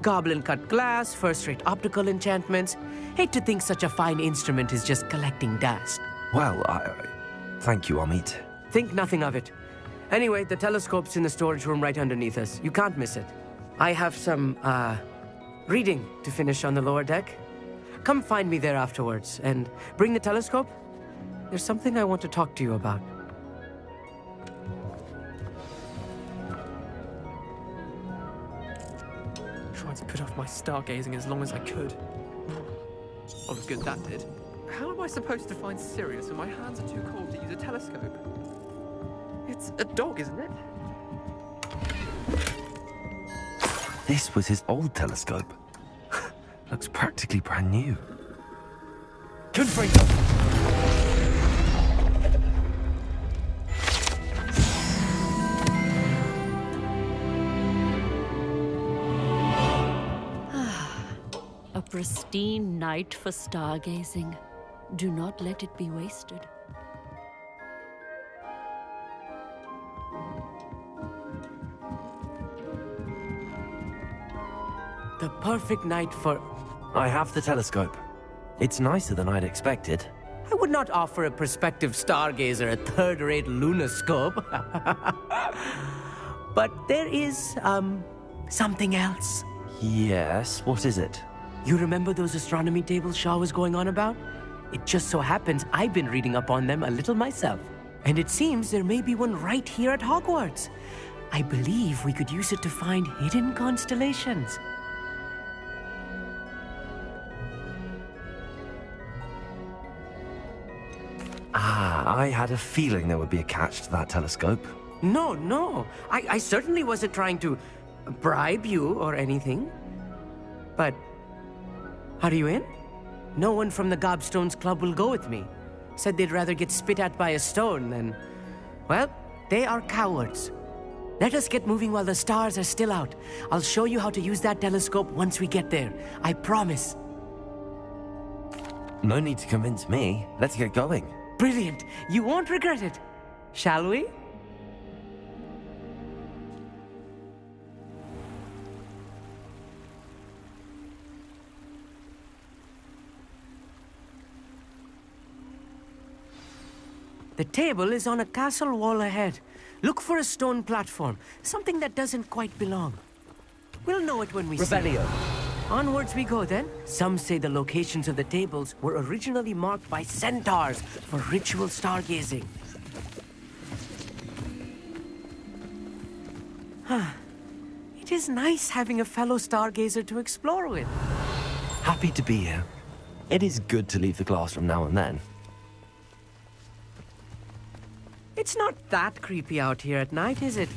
Goblin-cut glass, first-rate optical enchantments. Hate to think such a fine instrument is just collecting dust. Well, thank you, Amit. Think nothing of it. Anyway, the telescope's in the storage room right underneath us. You can't miss it. I have some, reading to finish on the lower deck. Come find me there afterwards, and bring the telescope. There's something I want to talk to you about. Tried to put off my stargazing as long as I could. What was good that did. How am I supposed to find Sirius when my hands are too cold to use a telescope? It's a dog, isn't it? This was his old telescope. Looks practically brand new. Confringo! A pristine night for stargazing. Do not let it be wasted. The perfect night for... I have the telescope. It's nicer than I'd expected. I would not offer a prospective stargazer a third-rate lunoscope. But there is, something else. Yes, what is it? You remember those astronomy tables Shaw was going on about? It just so happens I've been reading up on them a little myself. And it seems there may be one right here at Hogwarts. I believe we could use it to find hidden constellations. I had a feeling there would be a catch to that telescope. No. I certainly wasn't trying to bribe you or anything. But, are you in? No one from the Gobstones Club will go with me. said they'd rather get spit at by a stone than... Well, they are cowards. Let us get moving while the stars are still out. I'll show you how to use that telescope once we get there. I promise. No need to convince me. Let's get going. Brilliant. You won't regret it. Shall we? The table is on a castle wall ahead. Look for a stone platform, something that doesn't quite belong. We'll know it when we see it. Revelio. Onwards we go then. Some say the locations of the tables were originally marked by centaurs for ritual stargazing. It is nice having a fellow stargazer to explore with. Happy to be here. It is good to leave the classroom now and then. It's not that creepy out here at night, is it?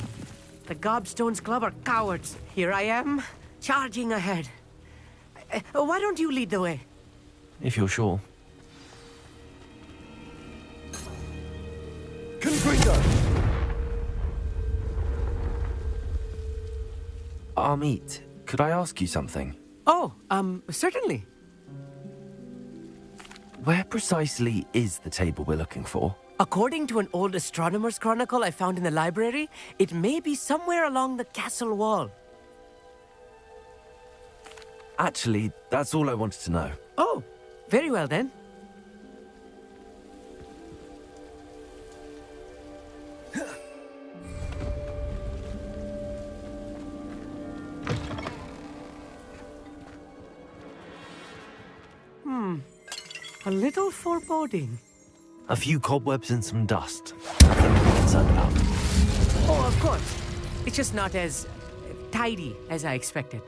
The Gobstones Club are cowards. Here I am, charging ahead. Why don't you lead the way? If you're sure. Confringo! Amit, could I ask you something? Oh, certainly. Where precisely is the table we're looking for? According to an old astronomer's chronicle I found in the library, it may be somewhere along the castle wall. Actually, that's all I wanted to know. Oh, very well then. A little foreboding. A few cobwebs and some dust. Nothing to be concerned about. Oh, of course. It's just not as tidy as I expected.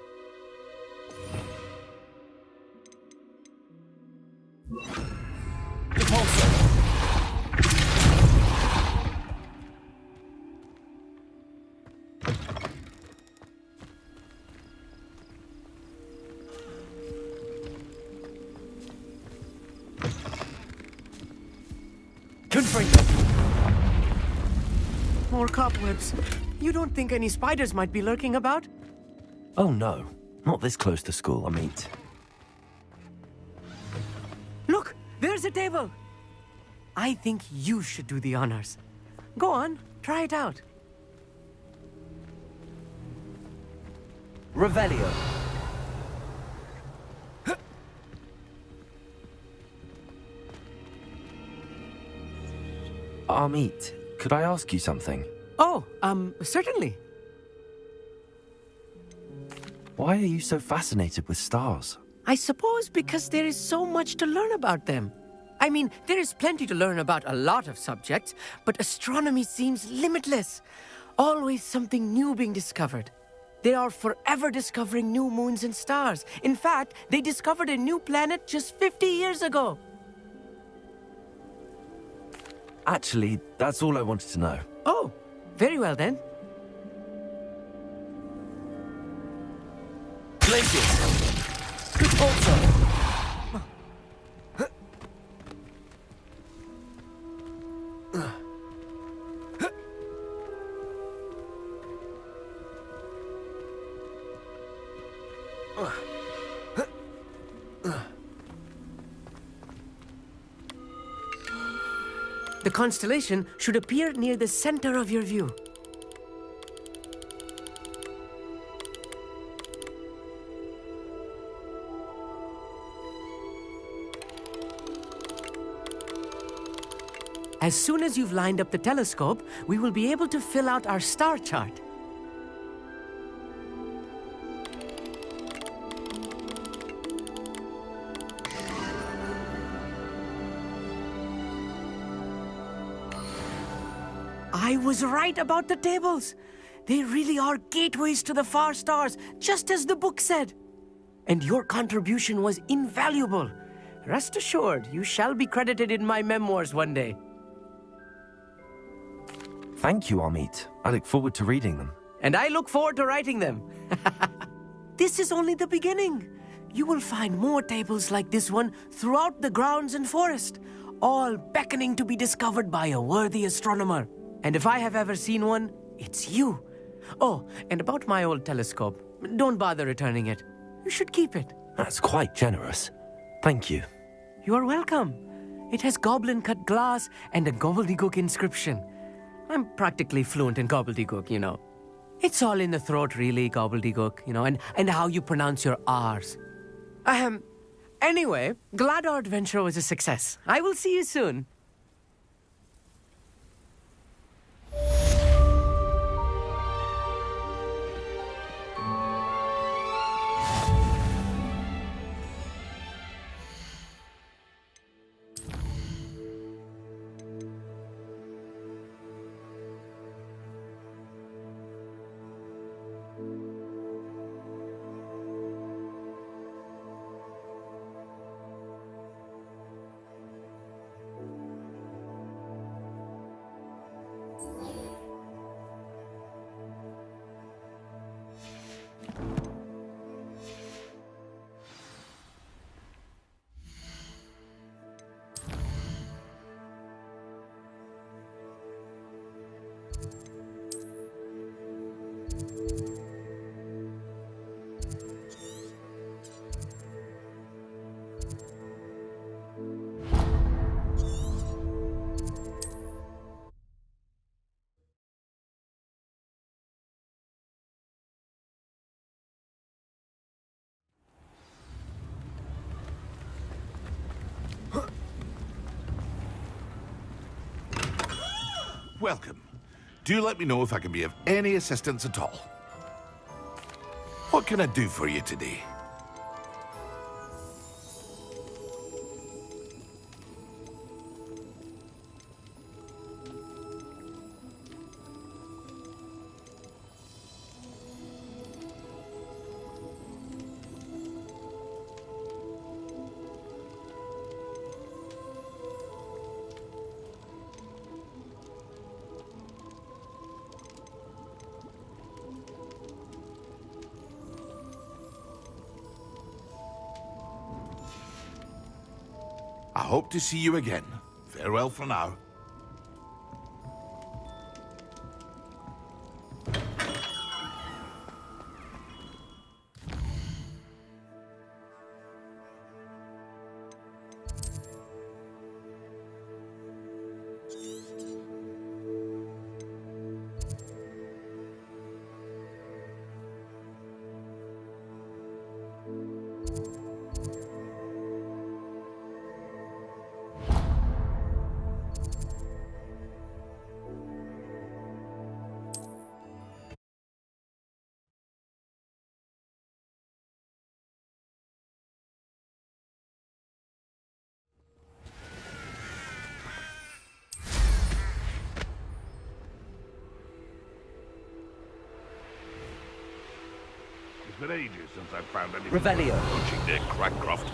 More cobwebs. You don't think any spiders might be lurking about? Oh no, not this close to school, Amit. Look, there's a table. I think you should do the honors. Go on, try it out. Revelio. Amit, could I ask you something? Oh, certainly. Why are you so fascinated with stars? I suppose because there is so much to learn about them. I mean, there is plenty to learn about a lot of subjects, but astronomy seems limitless. Always something new being discovered. They are forever discovering new moons and stars. In fact, they discovered a new planet just 50 years ago. Actually, that's all I wanted to know. Oh, very well then. Glacius! Good also! The constellation should appear near the center of your view. As soon as you've lined up the telescope, we will be able to fill out our star chart. I was right about the tables. They really are gateways to the far stars, just as the book said. And your contribution was invaluable. Rest assured, you shall be credited in my memoirs one day. Thank you, Amit. I look forward to reading them. And I look forward to writing them. This is only the beginning. You will find more tables like this one throughout the grounds and forest. all beckoning to be discovered by a worthy astronomer. And if I have ever seen one, it's you. Oh, and about my old telescope, don't bother returning it. You should keep it. That's quite generous. Thank you. You are welcome. It has goblin-cut glass and a gobbledygook inscription. I'm practically fluent in gobbledygook, you know. It's all in the throat, really, gobbledygook, you know, and how you pronounce your R's. Anyway, glad our adventure was a success. I will see you soon. Welcome. Do let me know if I can be of any assistance at all. What can I do for you today? I hope to see you again. Farewell for now. It's been ages since I've found anything Revelio. approaching near Crackcroft.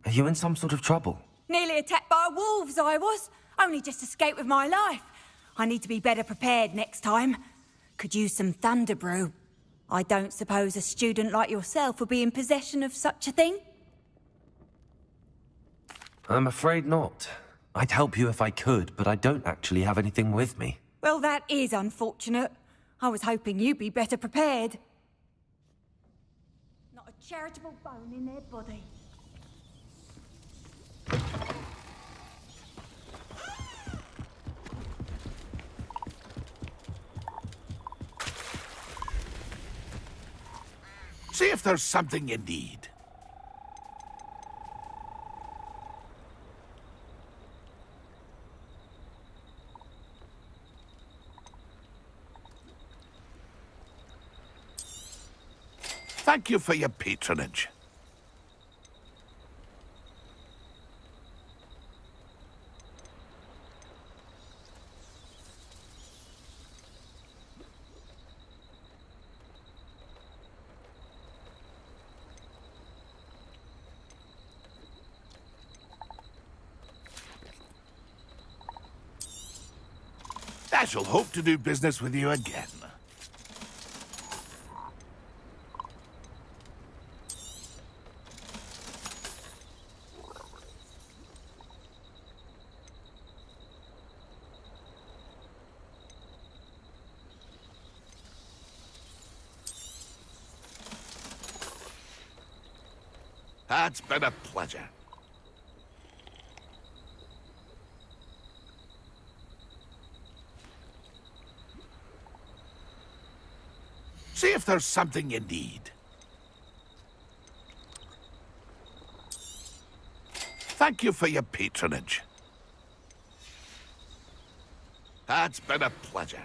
Are you in some sort of trouble? Nearly attacked by wolves, I was. Only just escaped with my life. I need to be better prepared next time. Could use some thunder brew. I don't suppose a student like yourself would be in possession of such a thing? I'm afraid not. I'd help you if I could, but I don't actually have anything with me. Well, that is unfortunate. I was hoping you'd be better prepared. Not a charitable bone in their body. See if there's something you need. Thank you for your patronage. I shall hope to do business with you again. It's been a pleasure. See if there's something you need. Thank you for your patronage. It's been a pleasure.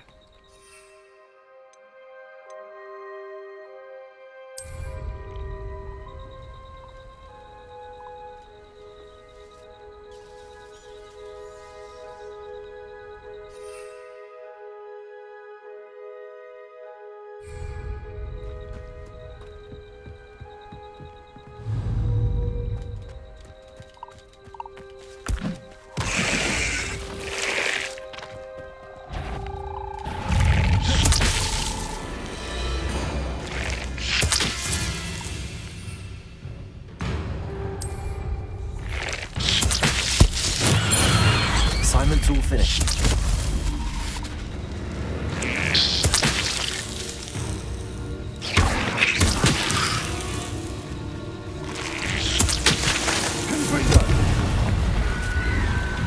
Assignment's all finished.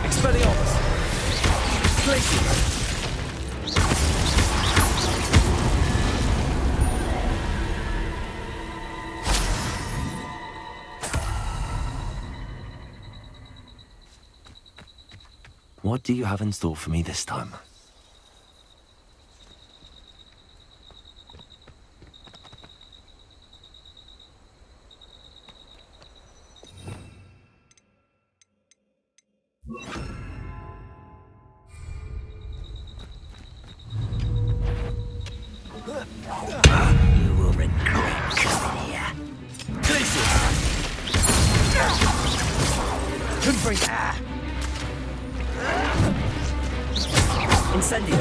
Expelliarmus. Glacier. What do you have in store for me this time? You will regret coming here. Incendio.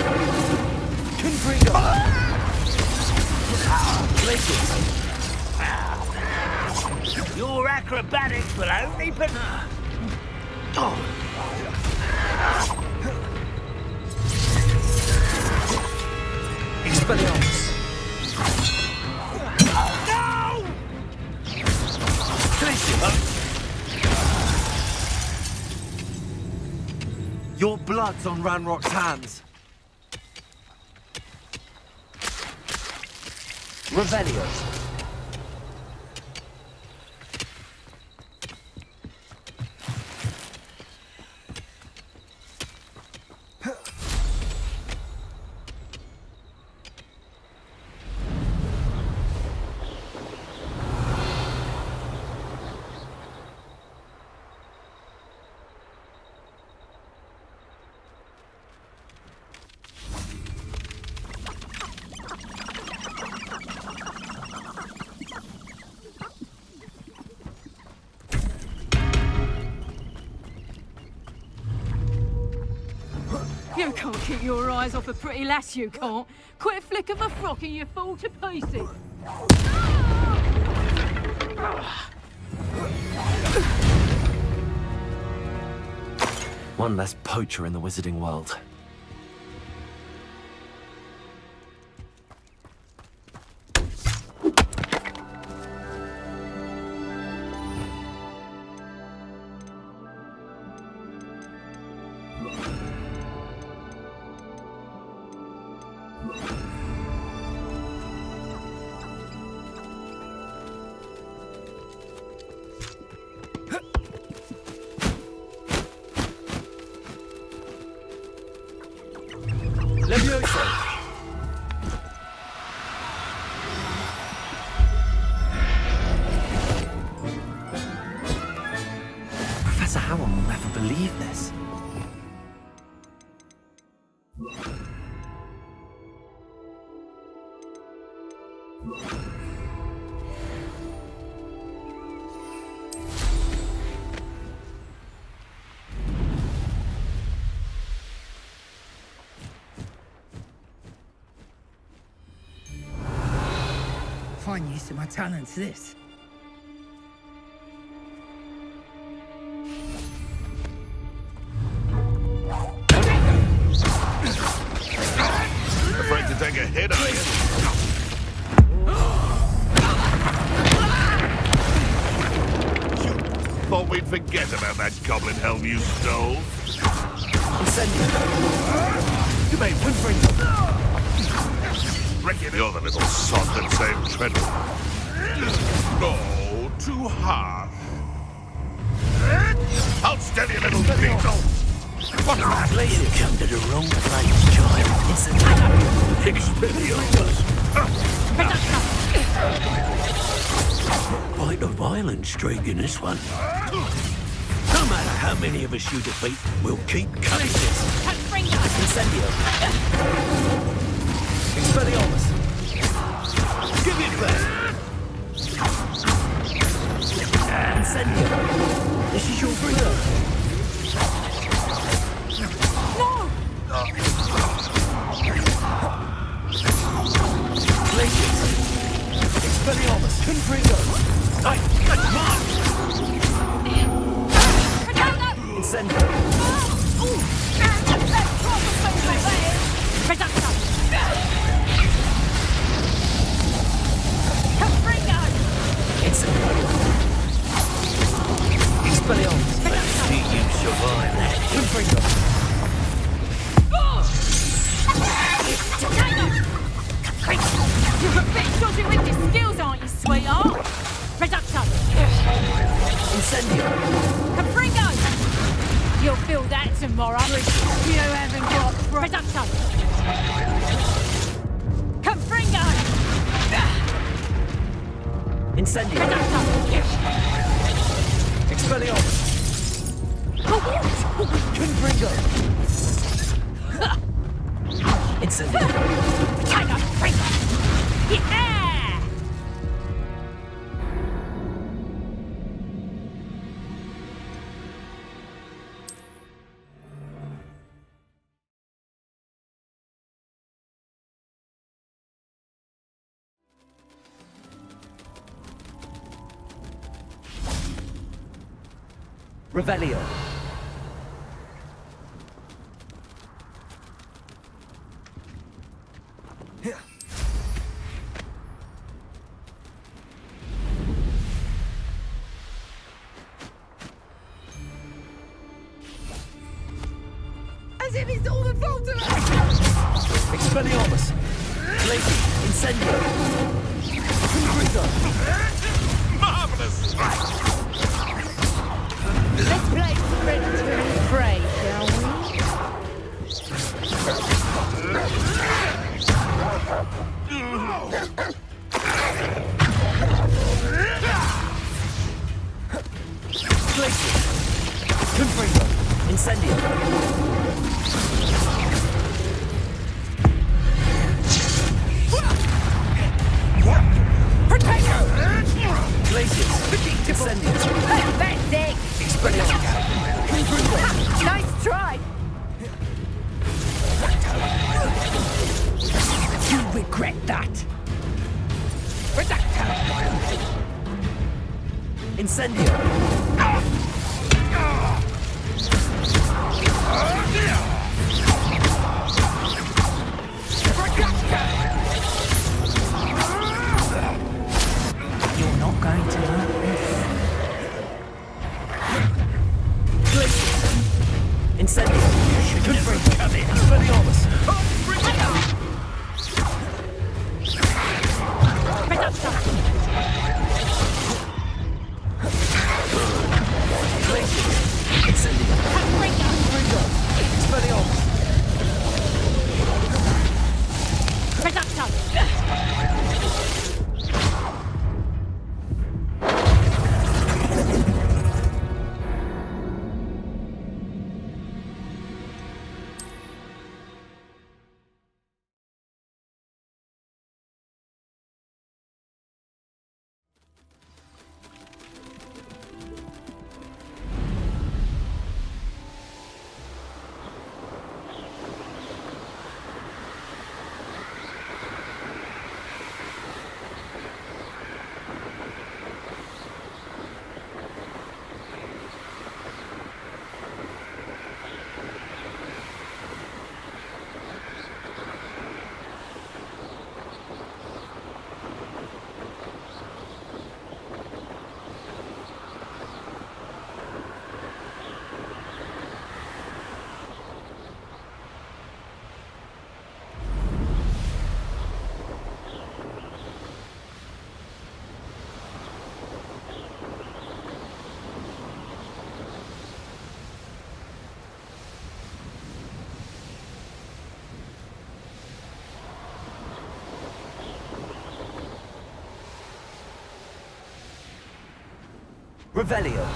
Confringo. Your acrobatics will only be... Expelliarmus. No! Your blood's on Ranrock's hands. Revelio. You can't keep your eyes off a pretty lass, you can't. Quit a flick of a frock and you fall to pieces. One less poacher in the wizarding world. fine use of my talents, this. Afraid to take a hit, are you? Thought we'd forget about that goblin helm you stole. You made Winfrey. Reckon you're the little sod that saved Treadwell. No, too harsh. Hold steady, little beetle. What's that? You come to the wrong place, child. It's a Expelliarmus. Quite a violent streak in this one. No matter how many of us you defeat, we'll keep coming. Incendio. Expelliarmus. Give it back. Incendio. This is your freedom. No! Glacius. Expelliarmus. Confringo. Hey, come on! Incendio. Expelliarmus. Let's see you survive that. Confringo. You're a bit dodgy with your skills, aren't you, sweetheart? Reducto! Incendio. Capringo! You'll feel that tomorrow. You haven't got Reducto! Capringo! Incendio. Reducto! Expelliarmus. Confringo. Incendio. Yeah! Revelio. As if it's all the fault of us! Expelliarmus. Glacius. Incendio. Confringo. Marvelous! Let's play Predator and Prey, shall we? Glacius. Confringo. Incendio. Potato! Glacius. Incendio. That's it! Expelliarmus. Confringo. Nice try! You regret that. Incendio. You're not going to hurt me. Glacius. Incendio. Confringo. Expelliarmus. Glacius. Incendio. Confringo. Revelio.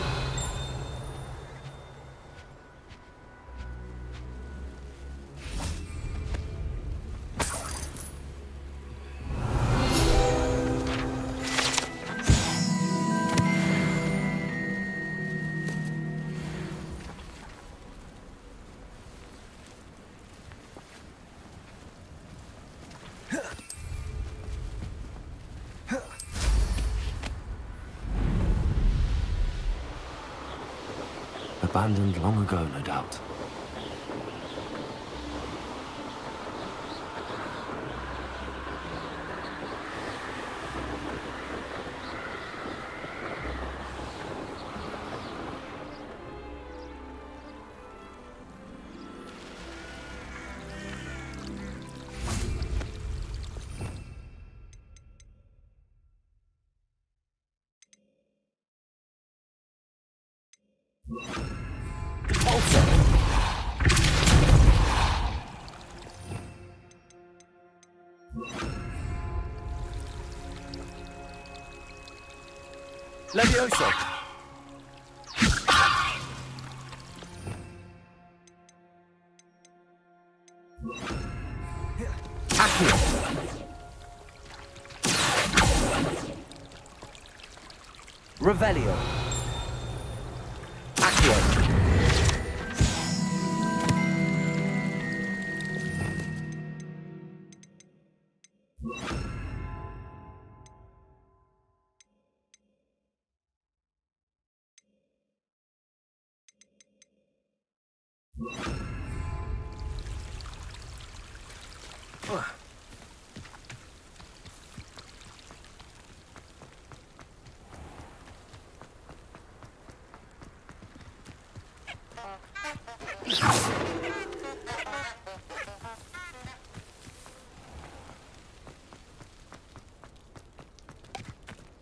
Abandoned long ago, no doubt. Levioso. Accio. Revelio. Accio.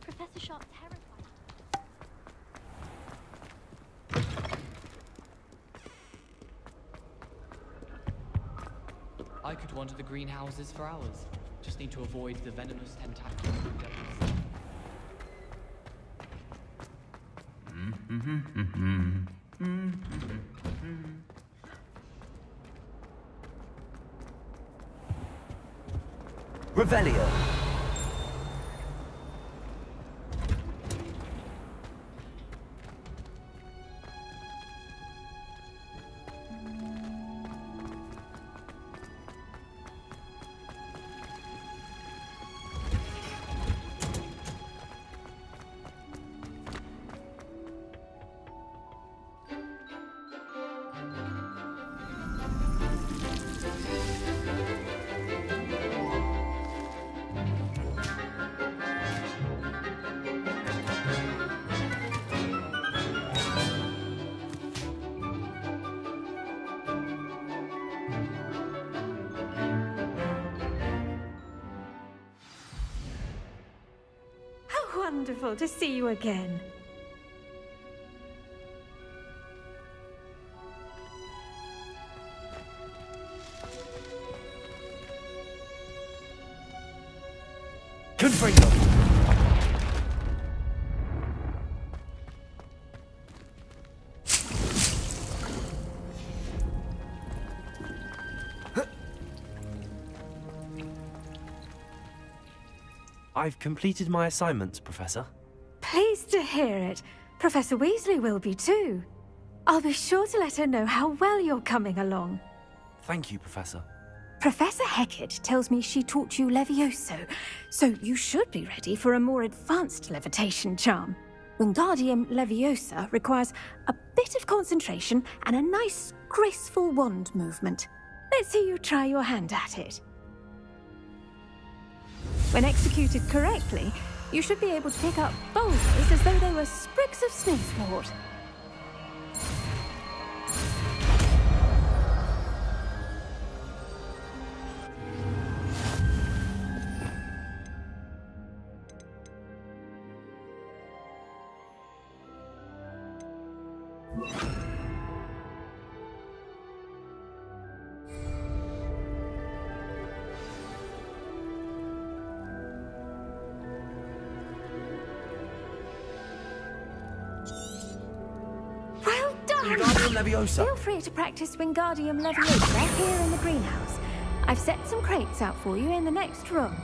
Professor Sharp's terrified. I could wander the greenhouses for hours. Just need to avoid the venomous tentacular devils. Revelio. Wonderful to see you again. Confringo. I've completed my assignments, Professor. Pleased to hear it. Professor Weasley will be too. I'll be sure to let her know how well you're coming along. Thank you, Professor. Professor Hecat tells me she taught you Levioso, so you should be ready for a more advanced levitation charm. Wingardium Leviosa requires a bit of concentration and a nice, graceful wand movement. Let's see you try your hand at it. When executed correctly, you should be able to pick up boulders as though they were sprigs of sneezewort. Wingardium Leviosa! Feel free to practice Wingardium Leviosa here in the greenhouse. I've set some crates out for you in the next room.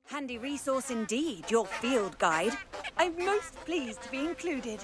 Handy resource indeed, your field guide. I'm most pleased to be included.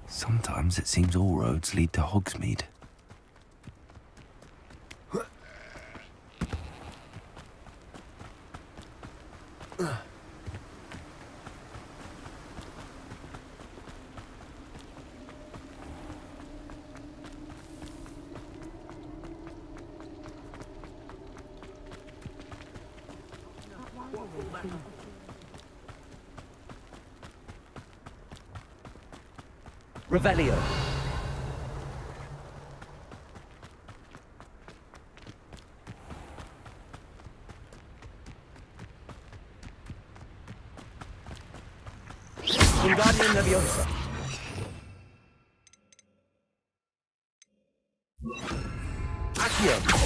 Sometimes it seems all roads lead to Hogsmeade. Revelio. Wingardium Leviosa. Accio.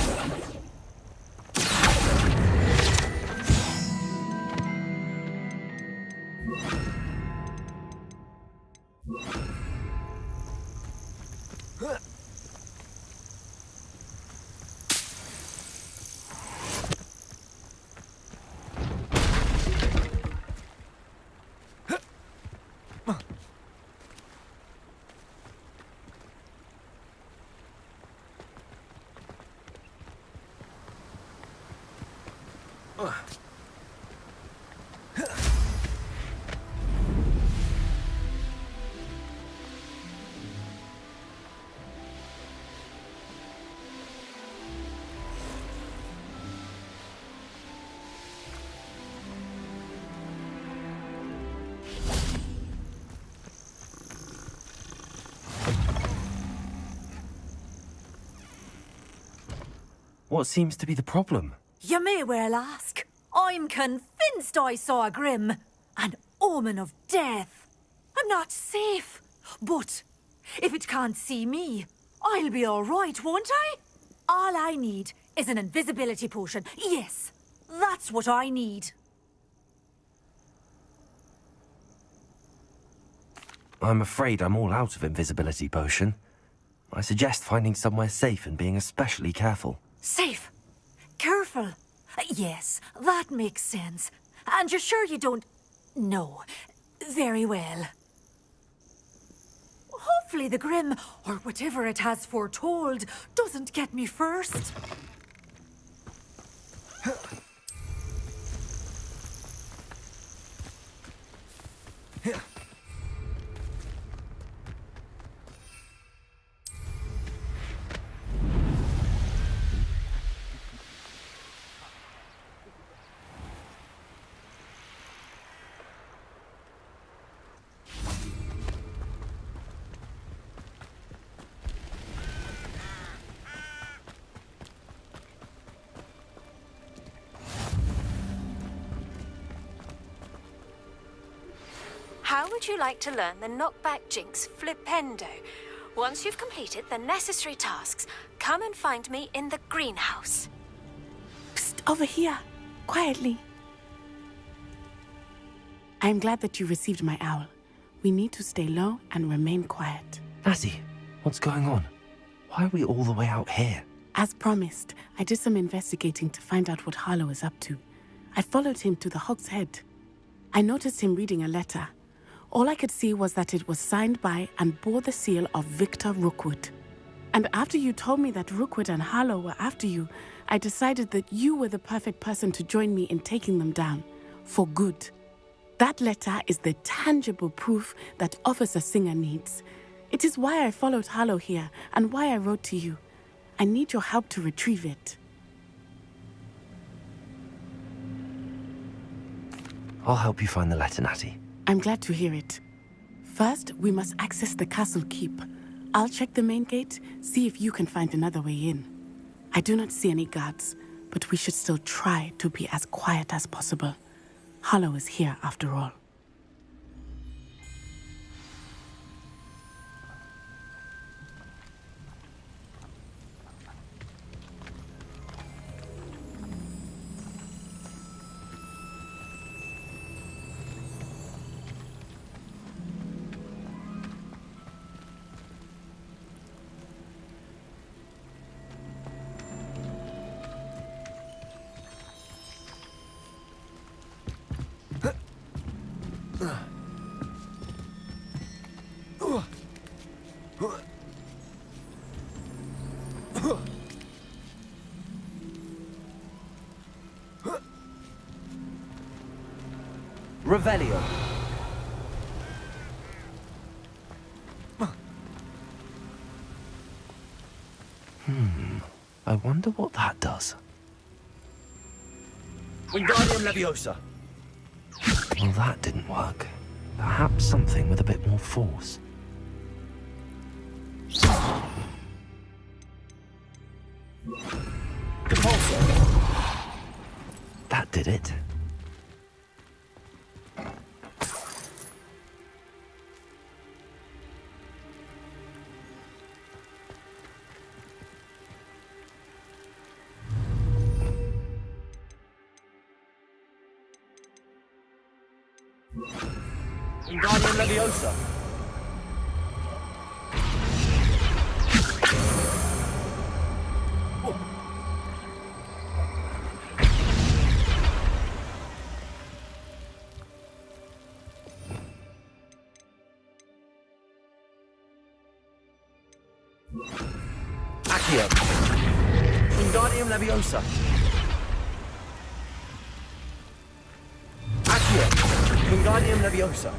What seems to be the problem? You may well ask. I'm convinced I saw a Grim, an omen of death. I'm not safe, but if it can't see me, I'll be all right, won't I? All I need is an invisibility potion. Yes, that's what I need. I'm afraid I'm all out of invisibility potion. I suggest finding somewhere safe and being especially careful. Safe. Careful. Yes, that makes sense. And you're sure you don't... No. Very well. Hopefully the Grim, or whatever it has foretold, doesn't get me first. How would you like to learn the knockback jinx flipendo? Once you've completed the necessary tasks, come and find me in the greenhouse. Psst, over here. Quietly. I'm glad that you received my owl. We need to stay low and remain quiet. Natty, what's going on? Why are we all the way out here? As promised, I did some investigating to find out what Harlow is up to. I followed him to the Hog's Head. I noticed him reading a letter. All I could see was that it was signed by and bore the seal of Victor Rookwood. And after you told me that Rookwood and Harlow were after you, I decided that you were the perfect person to join me in taking them down. For good. That letter is the tangible proof that Officer Singer needs. It is why I followed Harlow here and why I wrote to you. I need your help to retrieve it. I'll help you find the letter, Natty. I'm glad to hear it. First, we must access the castle keep. I'll check the main gate, see if you can find another way in. I do not see any guards, but we should still try to be as quiet as possible. Harlow is here after all. Revelio. I wonder what that does. Wingardium Leviosa. Well, that didn't work. Perhaps something with a bit more force. That did it. Wingardium Leviosa. Accio. Wingardium Leviosa. Accio. Wingardium Leviosa.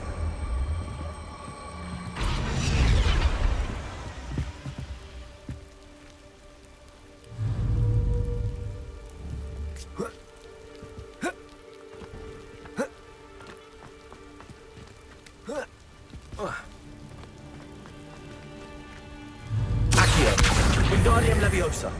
Accio. Wingardium Leviosa.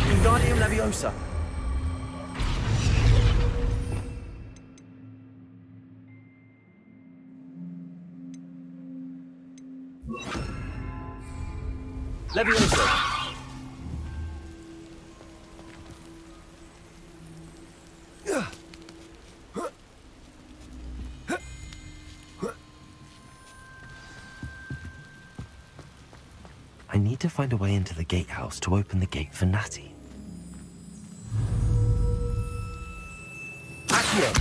Wingardium Leviosa. Leviosa. I need to find a way into the gatehouse to open the gate for Natty. Accio.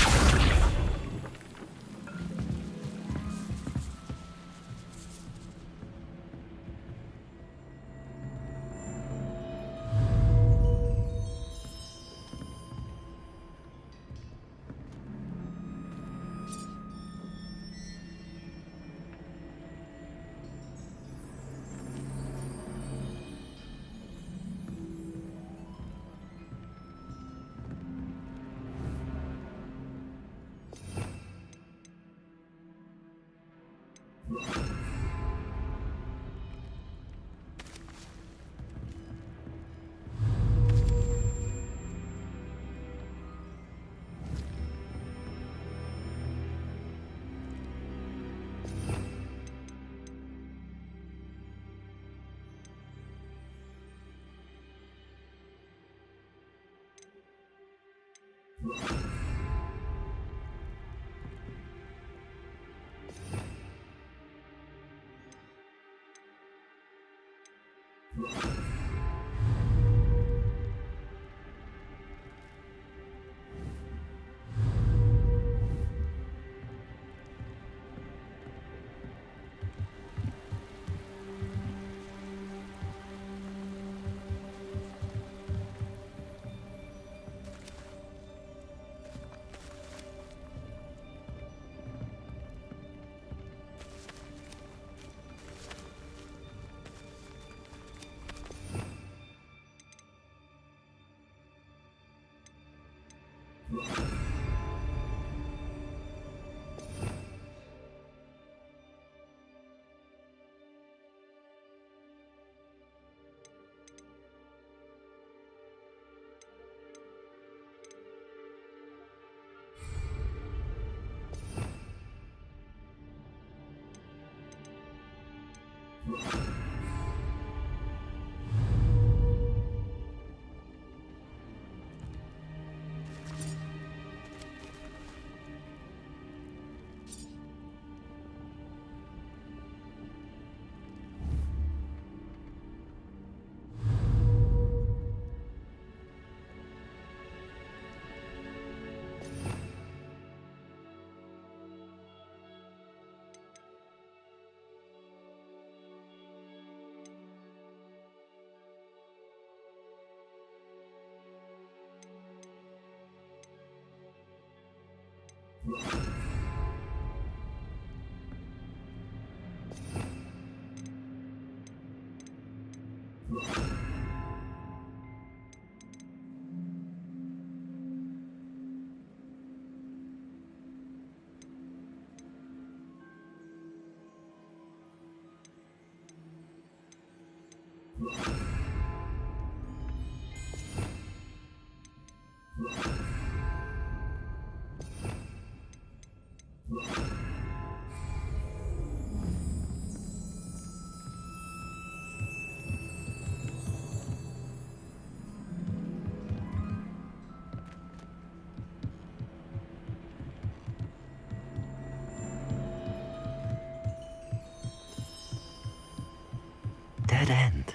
Dead end.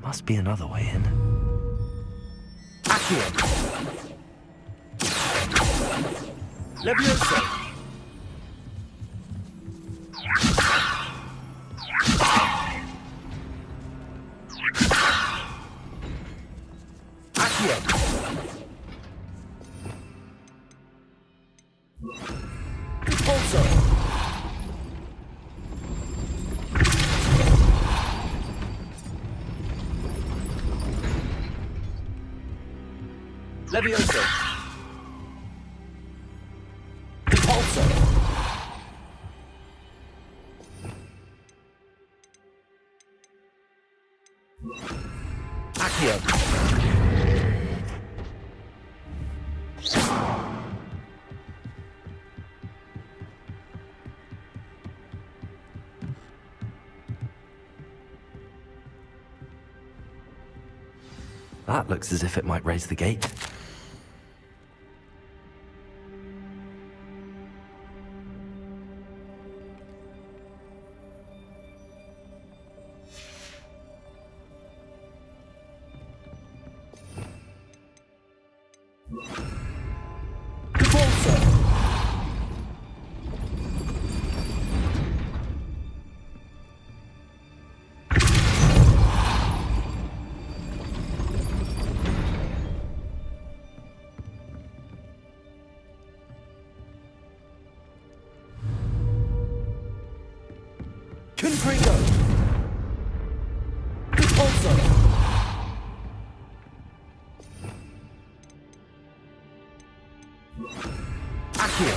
Must be another way in. Accio! Levioso! Accio! Repulso! Levioso! Repulso! Accio! That looks as if it might raise the gate. Confringo! Repulso! Accio!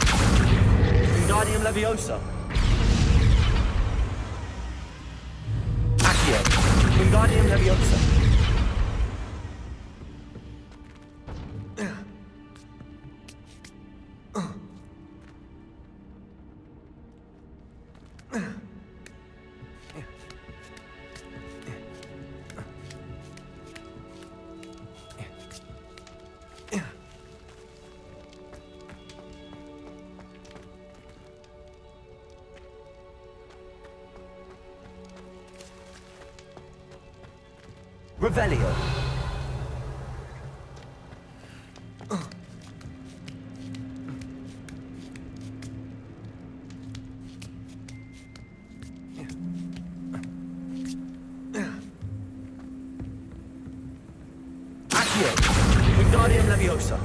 Wingardium Leviosa! Accio! Wingardium Leviosa! Revelio. Accio. Wingardium Leviosa.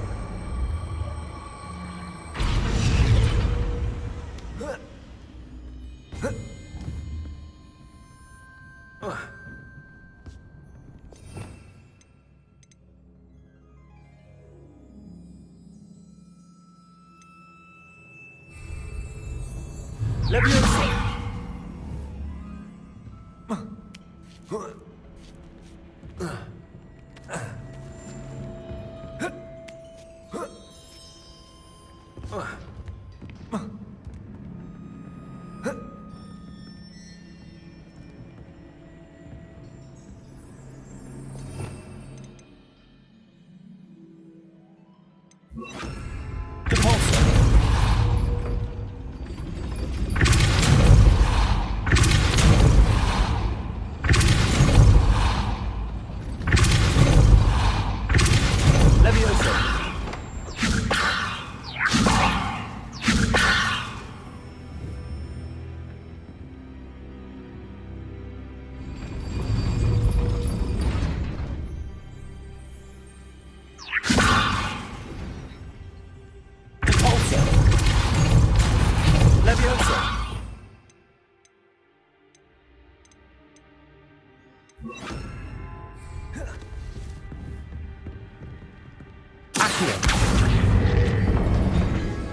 Leviosa.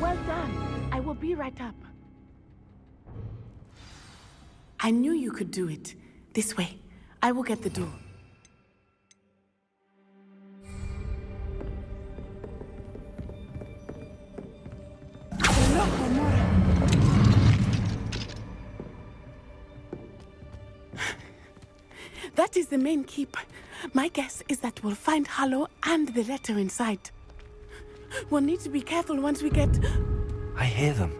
Well done. I will be right up. I knew you could do it. This way. I will get the door. That is the main keep. My guess is that we'll find Hallow and the letter inside. We'll need to be careful once we get... I hear them.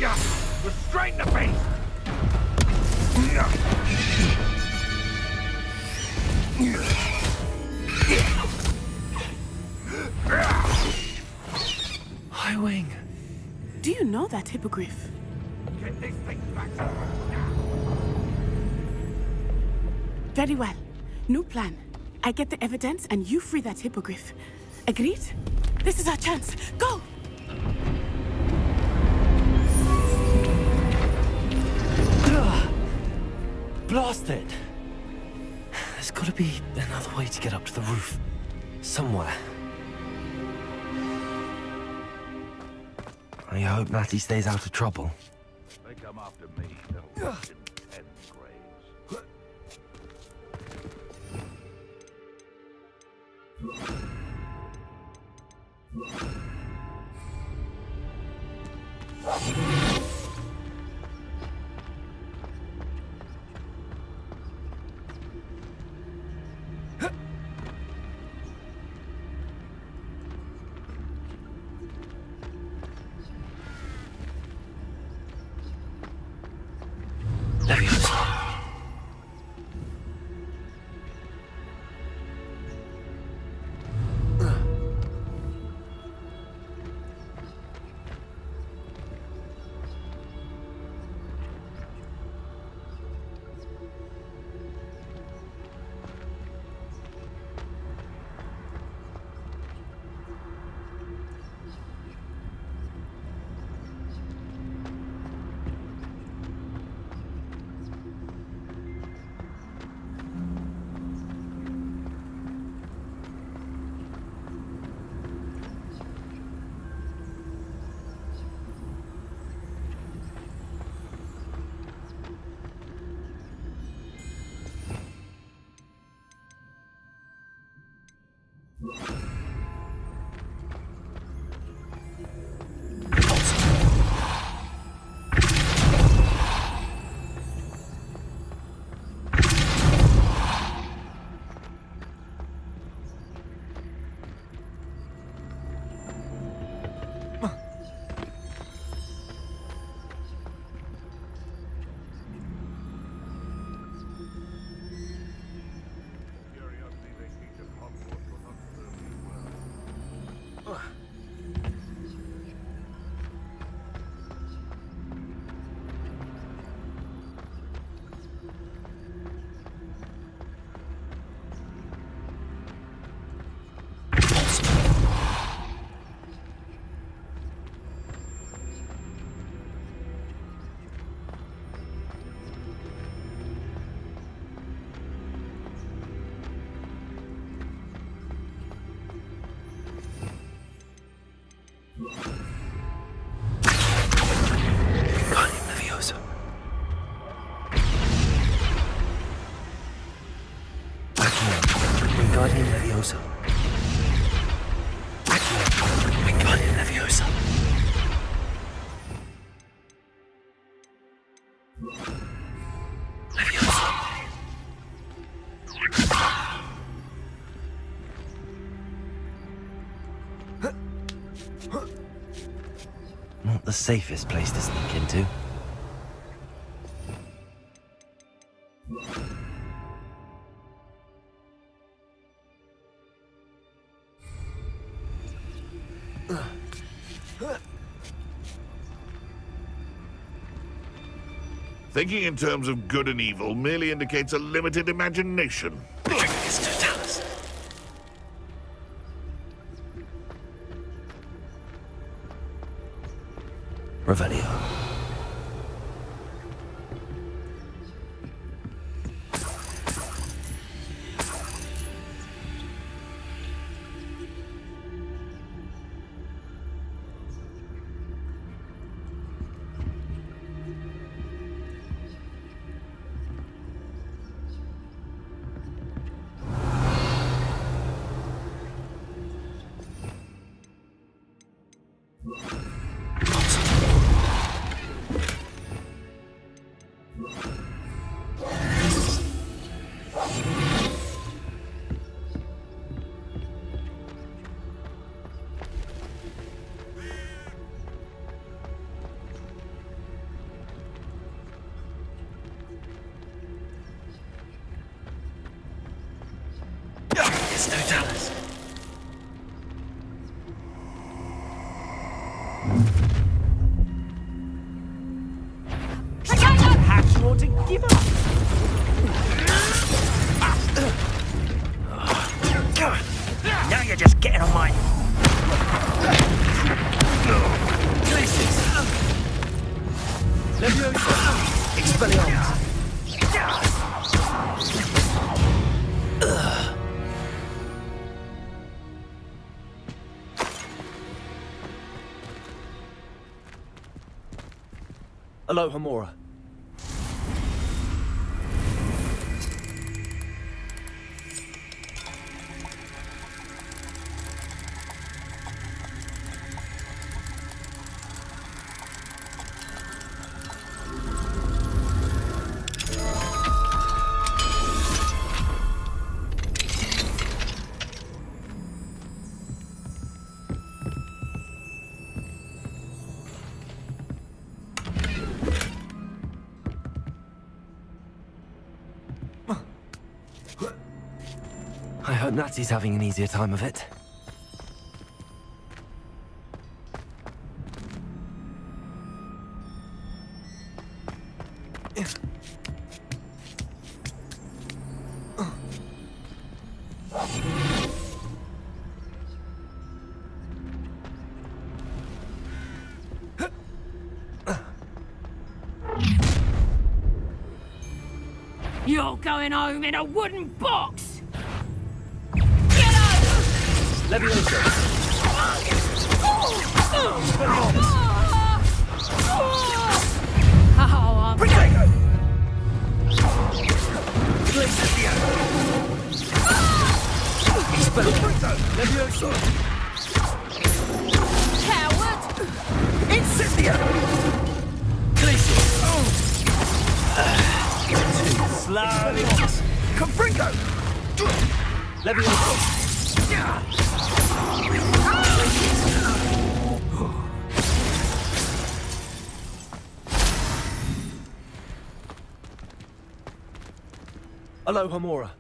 Yeah, restrain the beast! High Wing. Do you know that hippogriff? Get this thing back to Very well. New plan. I get the evidence and you free that hippogriff. Agreed? This is our chance. Go! Blast it! There's gotta be another way to get up to the roof. Somewhere. I hope Natty stays out of trouble. They come after me, they'll rot in 10 graves. Not the safest place to sneak into. Thinking in terms of good and evil merely indicates a limited imagination. Revelio. It's no Dallas. Hatch won't give up. Now you're just getting on my... Glacius. Leviosa. Expelliarmus. Aloha Mora. I hope Natsy's having an easier time of it. You're going home in a wooden box! Leviosa. Oh, I'm... Leviosa. Coward! Incendio. Glacius. Too slow. Confringo. Leviosa. Aloha Mora.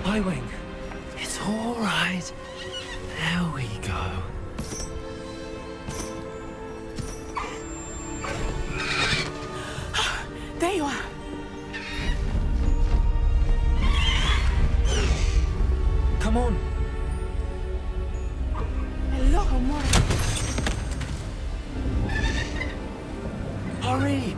Highwing, it's all right. There we go. There you are. Come on. Hello, amor. Hurry!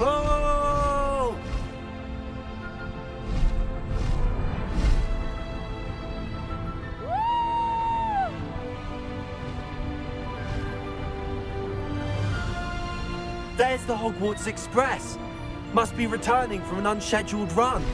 Oh! There's the Hogwarts Express. Must be returning from an unscheduled run.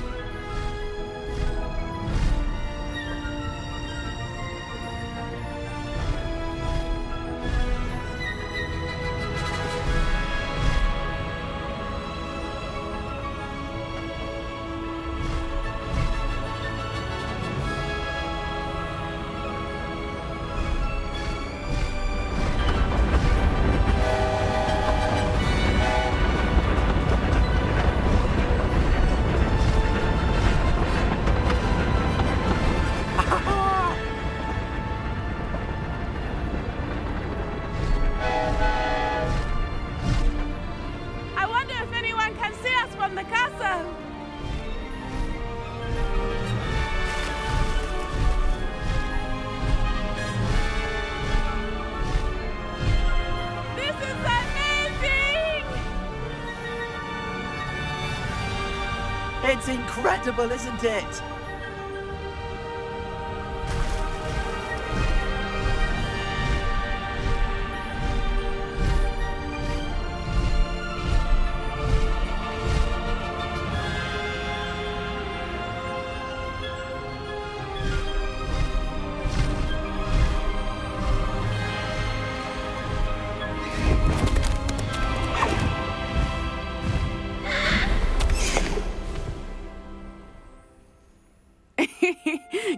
I wonder if anyone can see us from the castle. This is amazing! It's incredible, isn't it?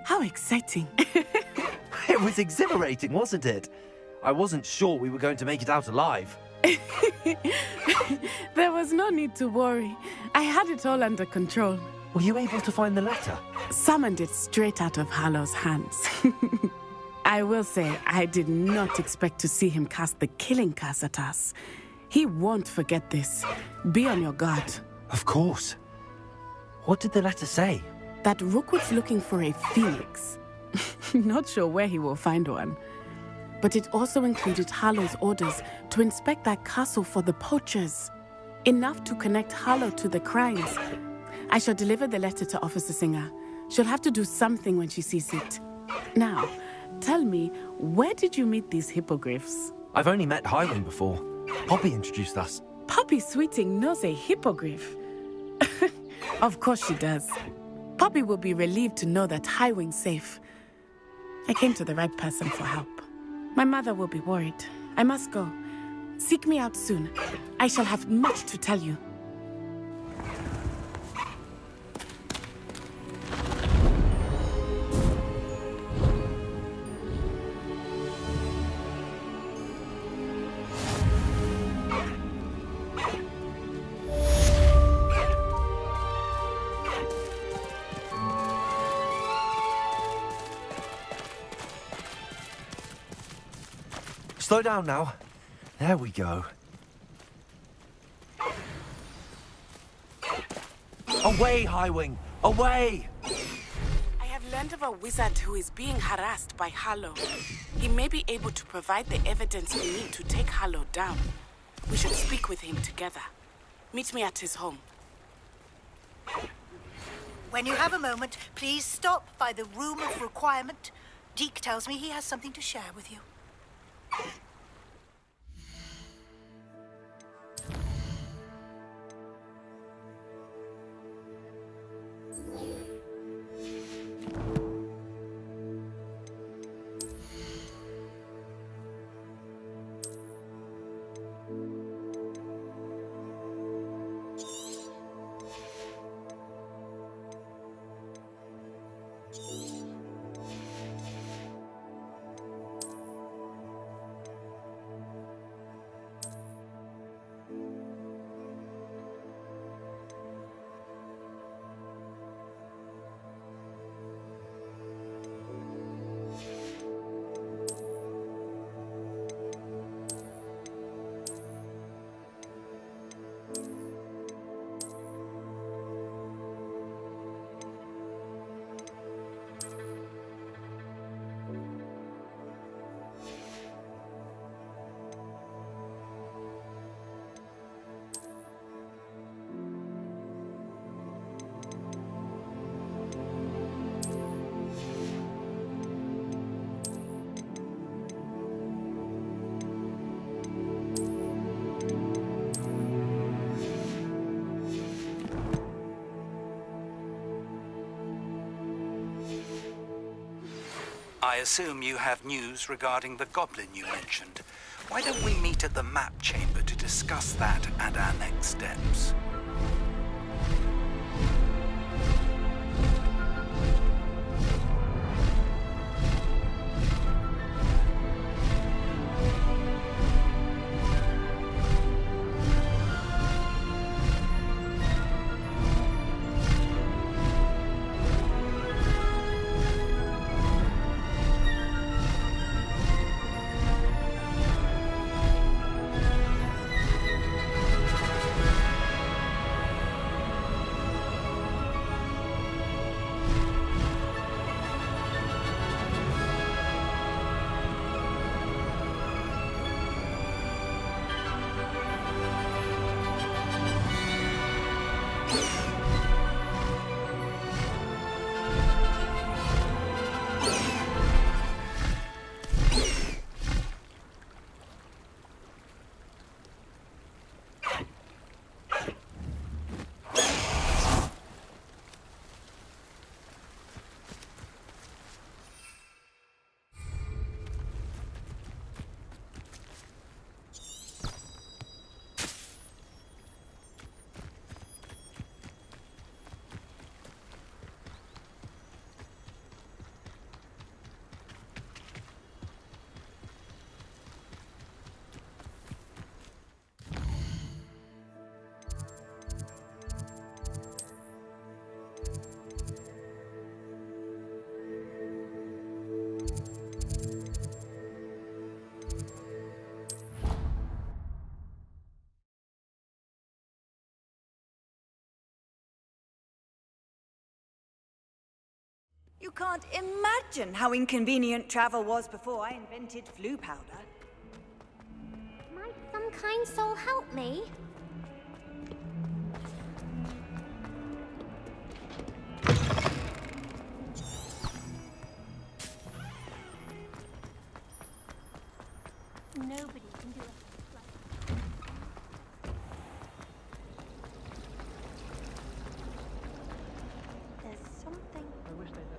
How exciting. It was exhilarating, wasn't it? I wasn't sure we were going to make it out alive. There was no need to worry. I had it all under control. Were you able to find the letter? Summoned it straight out of Hallow's hands. I will say, I did not expect to see him cast the killing curse at us. He won't forget this. Be on your guard. Of course. What did the letter say? That Rookwood's looking for a phoenix. Not sure where he will find one. But it also included Hallow's orders to inspect that castle for the poachers. Enough to connect Hallow to the crimes. I shall deliver the letter to Officer Singer. She'll have to do something when she sees it. Now, tell me, where did you meet these hippogriffs? I've only met Highwing before. Poppy introduced us. Poppy Sweeting knows a hippogriff. Of course she does. Poppy will be relieved to know that Highwing's safe. I came to the right person for help. My mother will be worried. I must go. Seek me out soon. I shall have much to tell you. Slow down now. There we go. Away, Highwing! Away! I have learned of a wizard who is being harassed by Hallow. He may be able to provide the evidence we need to take Hallow down. We should speak with him together. Meet me at his home. When you have a moment, please stop by the room of requirement. Deke tells me he has something to share with you. I assume you have news regarding the goblin you mentioned. Why don't we meet at the map chamber to discuss that and our next steps? You can't imagine how inconvenient travel was before I invented flu powder. Might some kind soul help me? Nobody can do it. There's something. I wish they let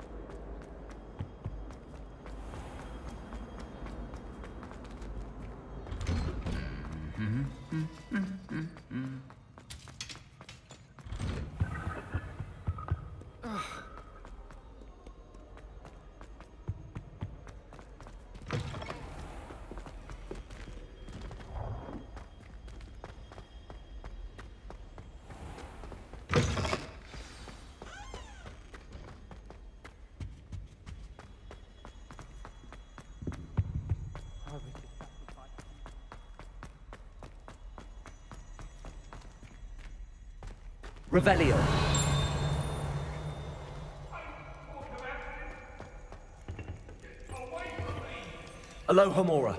Revelio. Alohomora.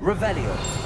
Revelio.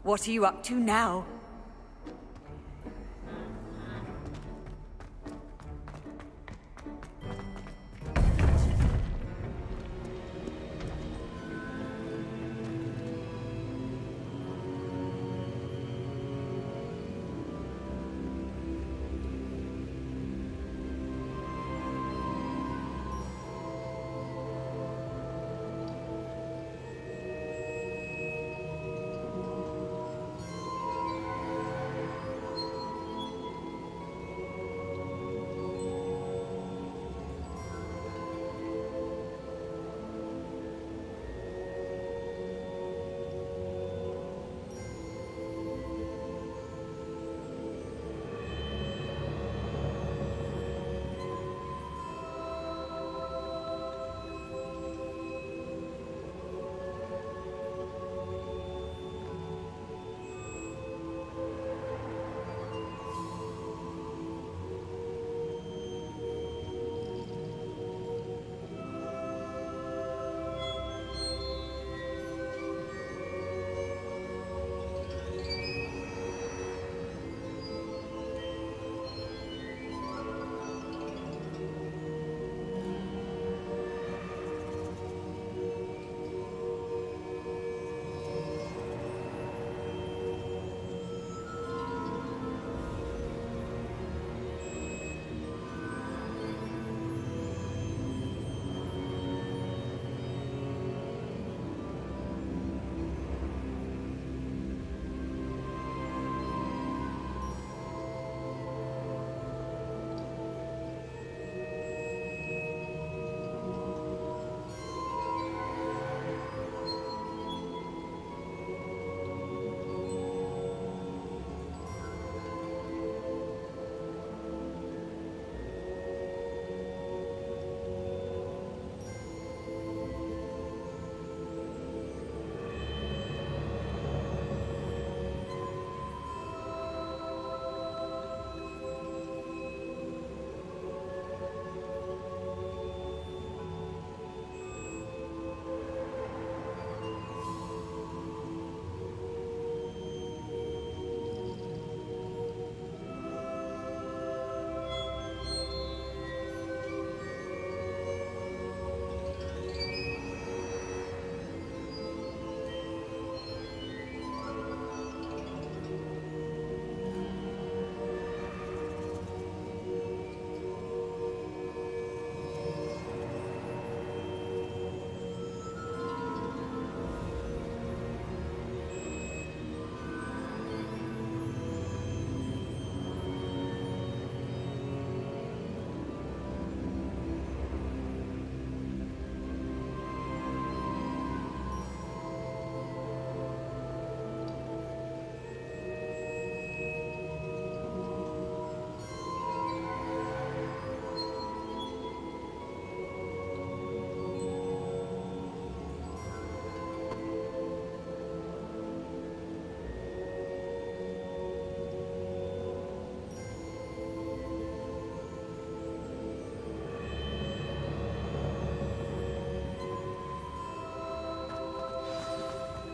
What are you up to now?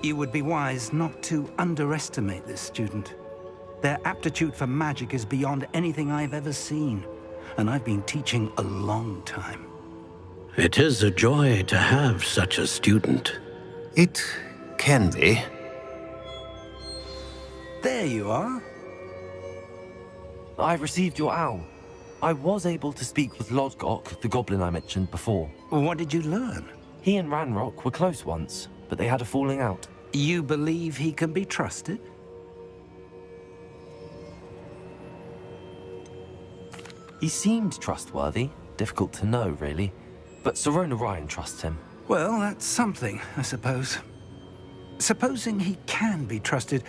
You would be wise not to underestimate this student. Their aptitude for magic is beyond anything I've ever seen, and I've been teaching a long time. It is a joy to have such a student. It can be. There you are. I received your owl. I was able to speak with Lodgok, the goblin I mentioned before. What did you learn? He and Ranrock were close once, but they had a falling out. You believe he can be trusted? He seemed trustworthy. Difficult to know, really. But Sirona Ryan trusts him. Well, that's something, I suppose. Supposing he can be trusted,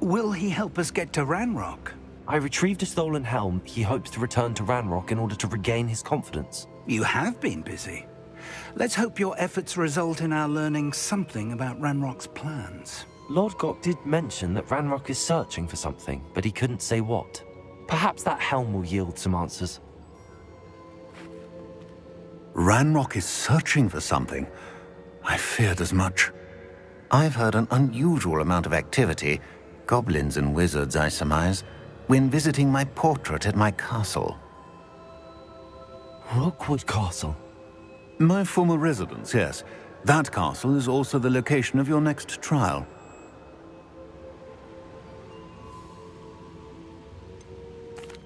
will he help us get to Ranrock? I retrieved a stolen helm. He hopes to return to Ranrock in order to regain his confidence. You have been busy. Let's hope your efforts result in our learning something about Ranrock's plans. Lodgok did mention that Ranrock is searching for something, but he couldn't say what. Perhaps that helm will yield some answers. Ranrock is searching for something. I feared as much. I've heard an unusual amount of activity, goblins and wizards, I surmise, when visiting my portrait at my castle. Rookwood Castle? My former residence, yes. That castle is also the location of your next trial.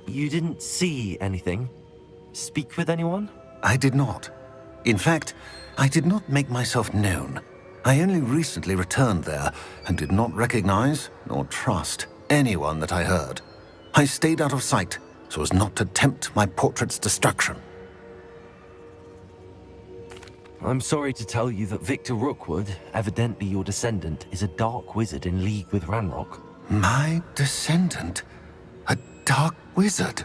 You didn't see anything? Speak with anyone? I did not. In fact, I did not make myself known. I only recently returned there and did not recognize nor trust anyone that I heard. I stayed out of sight so as not to tempt my portrait's destruction. I'm sorry to tell you that Victor Rookwood, evidently your descendant, is a dark wizard in league with Ranrock. My descendant? A dark wizard?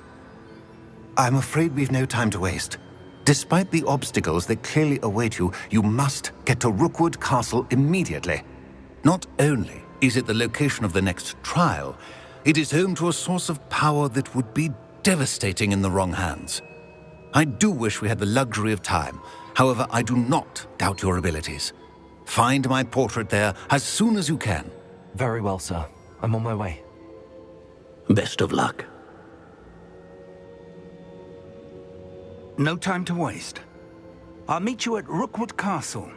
I'm afraid we've no time to waste. Despite the obstacles that clearly await you, you must get to Rookwood Castle immediately. Not only is it the location of the next trial, it is home to a source of power that would be devastating in the wrong hands. I do wish we had the luxury of time. However, I do not doubt your abilities. Find my portrait there as soon as you can. Very well, sir. I'm on my way. Best of luck. No time to waste. I'll meet you at Rookwood Castle.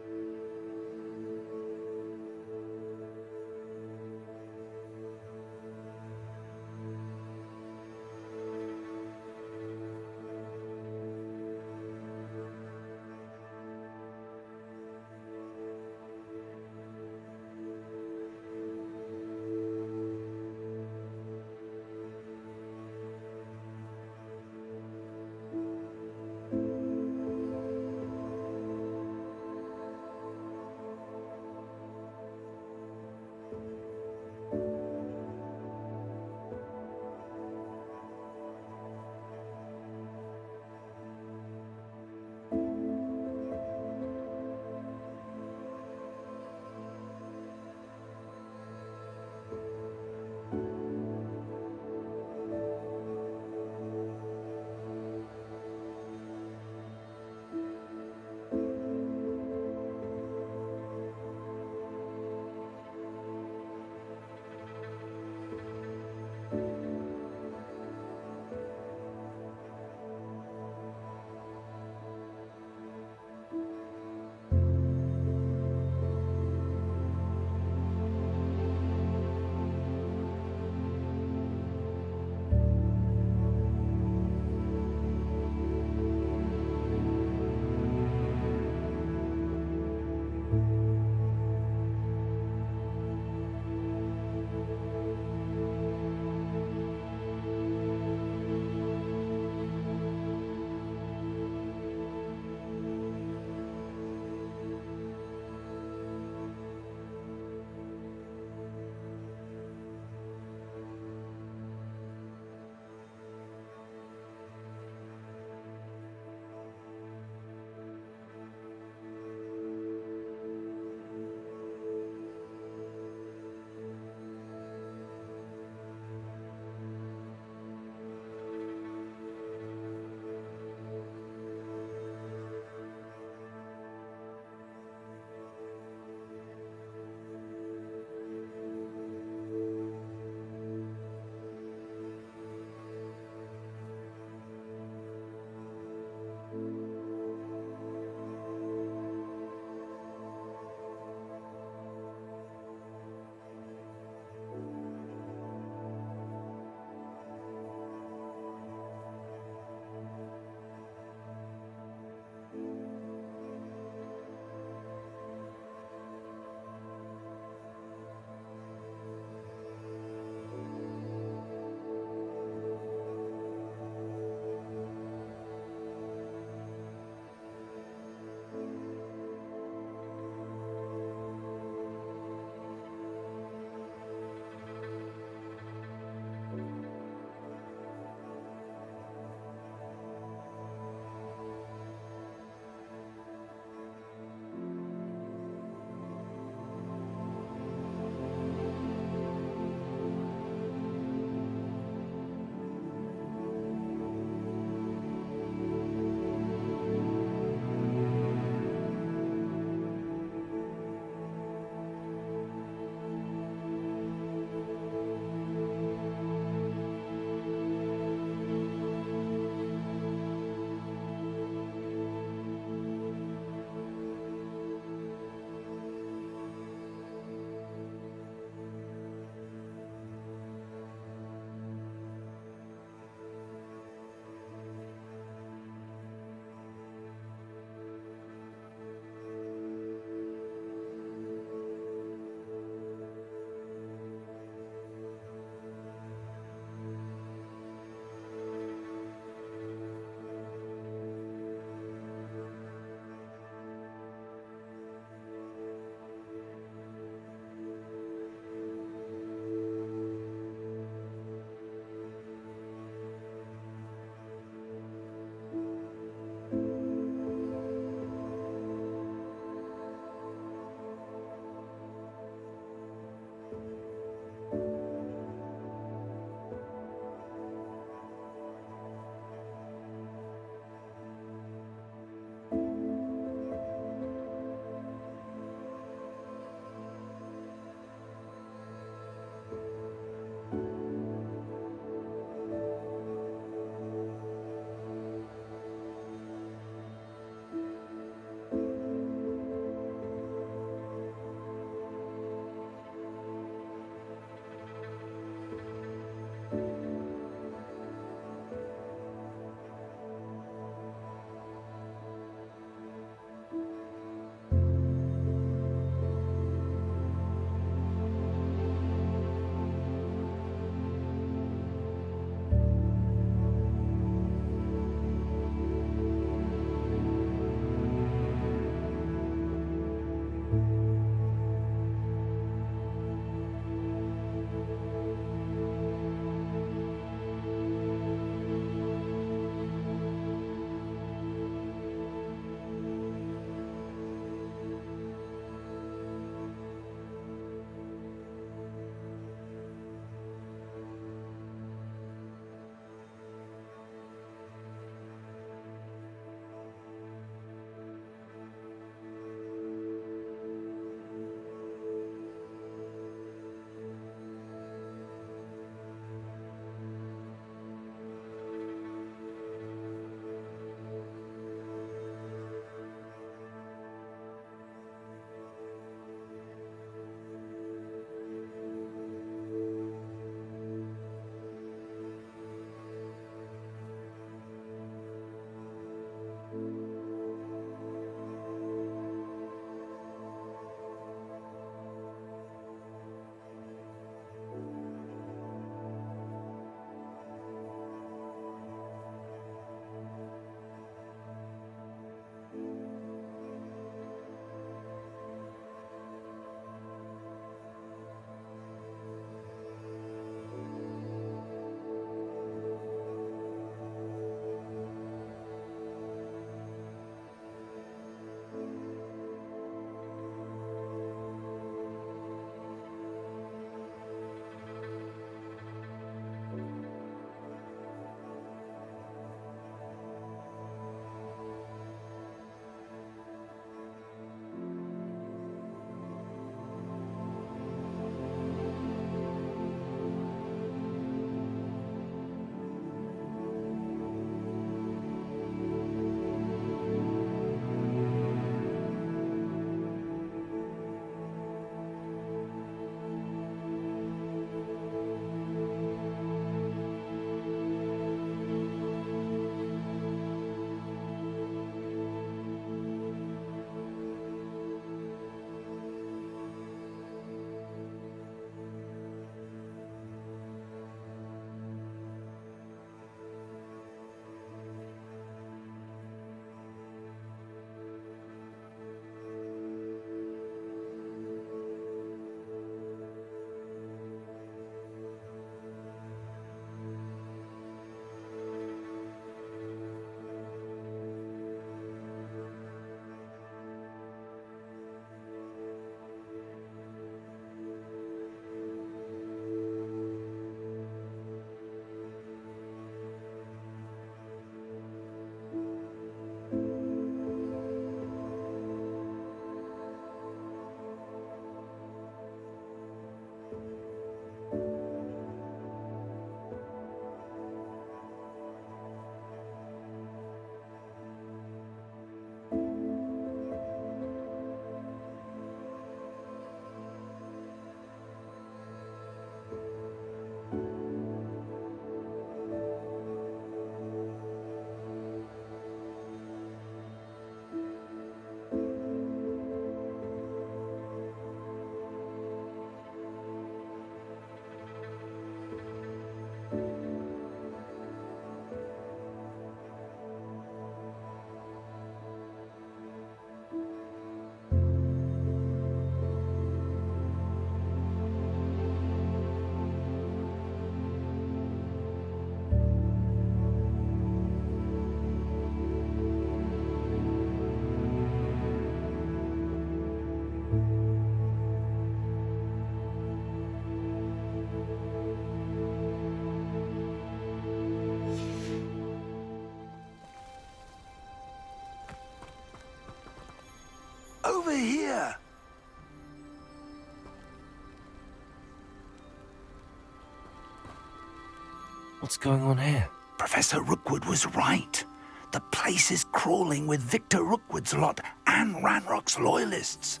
What's going on here? Professor Rookwood was right. The place is crawling with Victor Rookwood's lot and Ranrock's loyalists.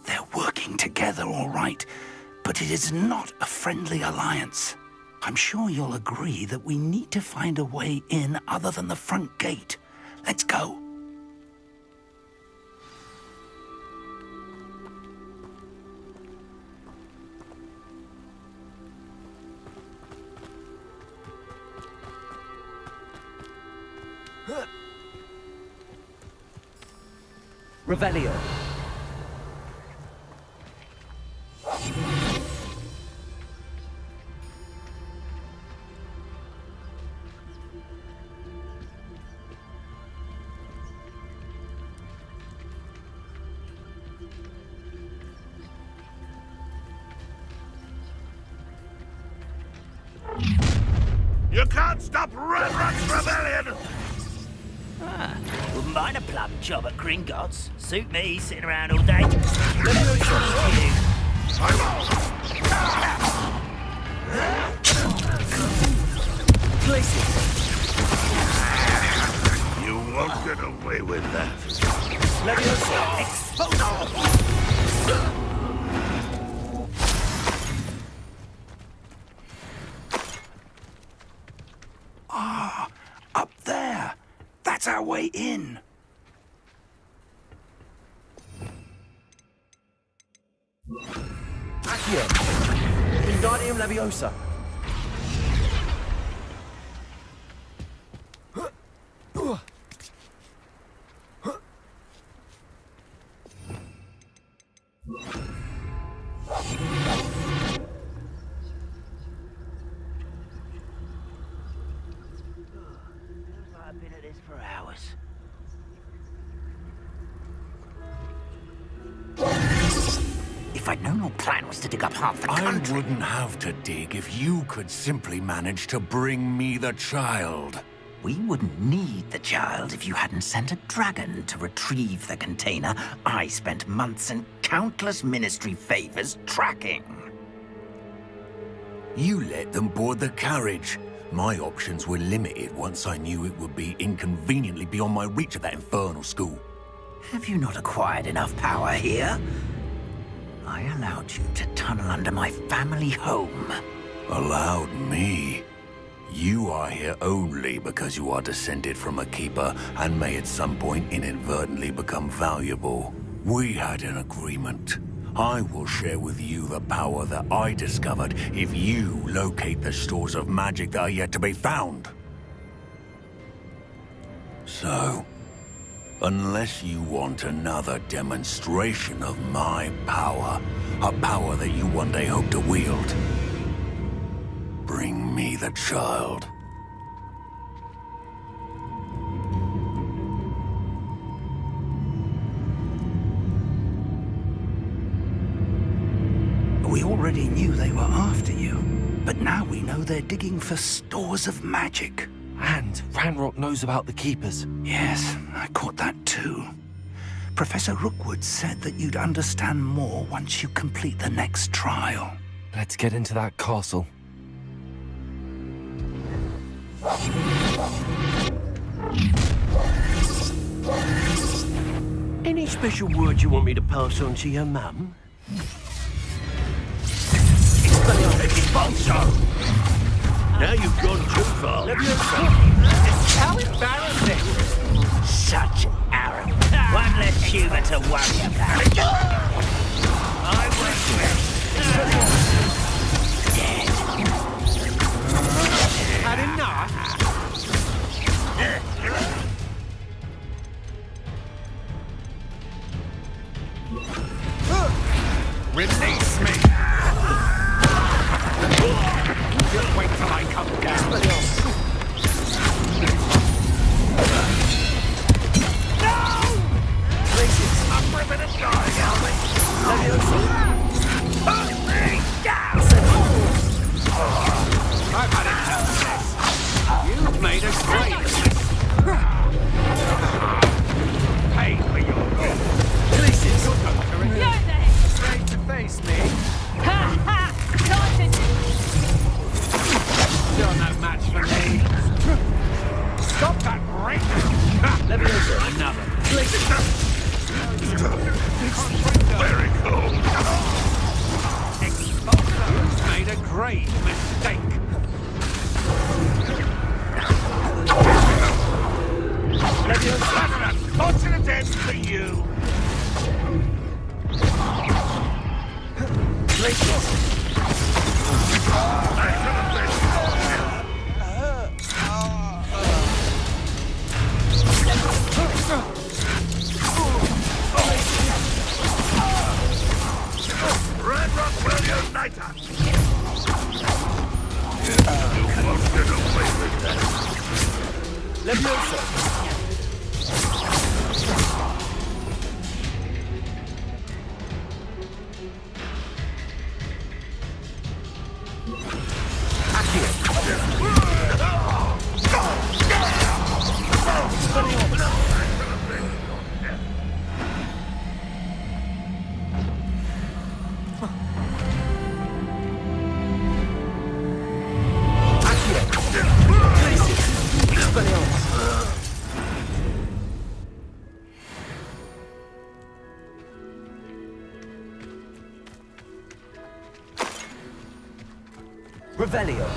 They're working together, all right, but it is not a friendly alliance. I'm sure you'll agree that we need to find a way in other than the front gate. Let's go. Revelio. You can't stop Ranrock's rebellion! Wouldn't mind a plum job at Gringotts. Suit me, sitting around all day. Thank you. You won't get away with that. Leviosa, expose! Ah, up there. That's our way in. Accio. Wingardium Leviosa. I've been at this for hours. If I'd known your plan was to dig up half the country... I wouldn't have to dig if you could simply manage to bring me the child. We wouldn't need the child if you hadn't sent a dragon to retrieve the container I spent months and countless ministry favors tracking. You let them board the carriage. My options were limited once I knew it would be inconveniently beyond my reach at that infernal school. Have you not acquired enough power here? I allowed you to tunnel under my family home. Allowed me? You are here only because you are descended from a keeper and may at some point inadvertently become valuable. We had an agreement. I will share with you the power that I discovered if you locate the stores of magic that are yet to be found. So, unless you want another demonstration of my power, a power that you one day hope to wield, bring me the child. We already knew they were after you, but now we know they're digging for stores of magic. And Ranrock knows about the Keepers. Yes, I caught that too. Professor Rookwood said that you'd understand more once you complete the next trial. Let's get into that castle. Any special word you want me to pass on to your mum? Now you've gone too far. How embarrassing! Such arrogance. One less humour to worry about. I Had enough? Release me! Just wait till I come down. No! Places. I'm ripping and dying, Alvin. Hurt me! for me. Stop that racing! Leviosa, another. Very cool. Exposo's made a grave mistake. Leviosa. That's an unfortunate end for you. Ranrock will unite us! You won't get away with that. Leviosa. Revelio.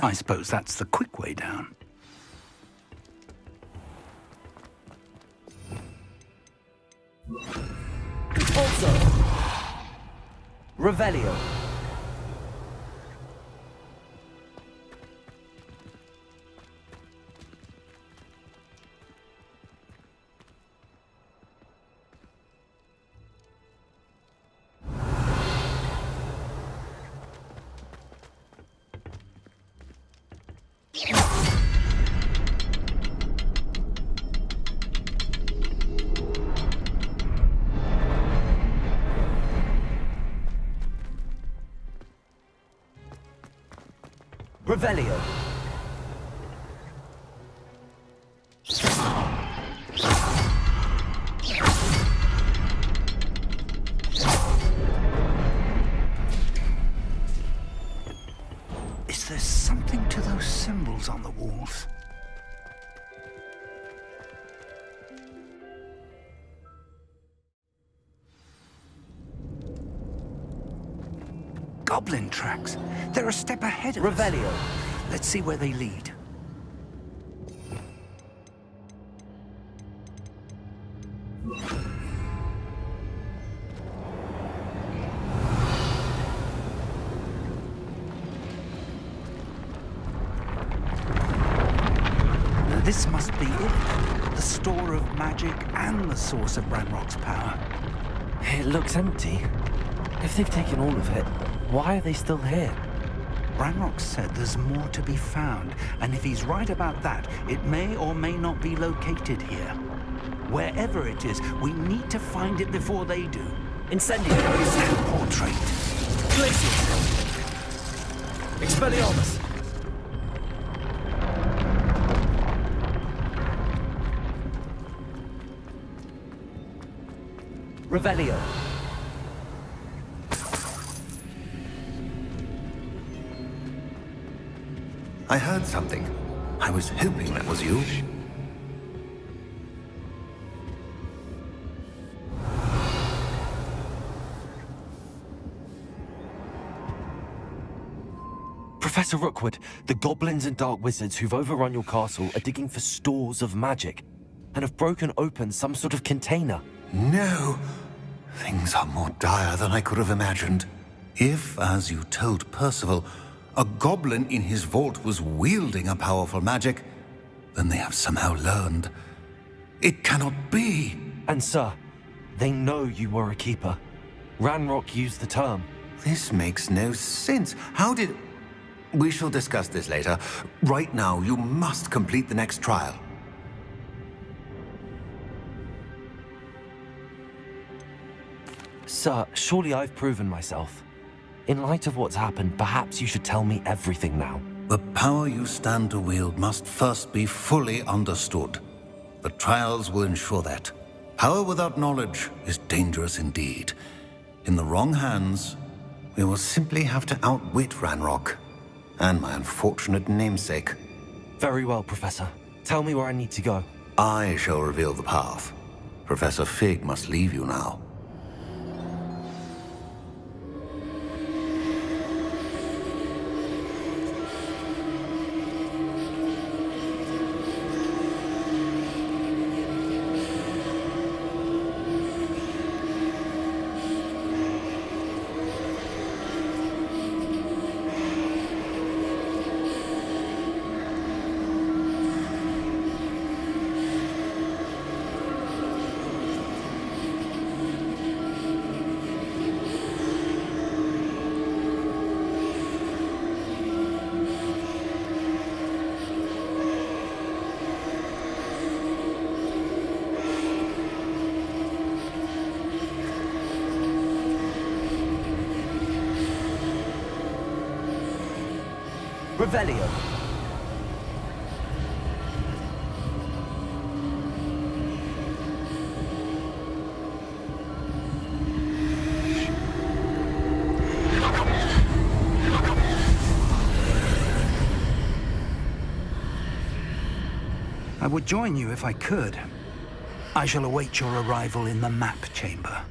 I suppose that's the quick way down. Also, Revelio. Revelio. Is there something to those symbols on the walls? Goblin tracks. They're a step ahead of Revelio. us. Let's see where they lead. Now, this must be it. The store of magic and the source of Ranrock's power. It looks empty. If they've taken all of it, why are they still here? Ranrock said there's more to be found, and if he's right about that, it may or may not be located here. Wherever it is, we need to find it before they do. Incendiaries. Portrait. Glaciers. Expelliarmus. Revelio. I heard something. I was hoping that was you. Professor Rookwood, the goblins and dark wizards who've overrun your castle are digging for stores of magic and have broken open some sort of container. No. Things are more dire than I could have imagined. If, as you told Percival, a goblin in his vault was wielding a powerful magic, then they have somehow learned. It cannot be. And sir, they know you were a keeper. Ranrock used the term. This makes no sense. How did... We shall discuss this later. Right now, you must complete the next trial. Sir, surely I've proven myself. In light of what's happened, perhaps you should tell me everything now. The power you stand to wield must first be fully understood. The trials will ensure that. Power without knowledge is dangerous indeed. In the wrong hands, we will simply have to outwit Ranrock and my unfortunate namesake. Very well, Professor. Tell me where I need to go. I shall reveal the path. Professor Fig must leave you now. Revelio. I would join you if I could. I shall await your arrival in the map chamber.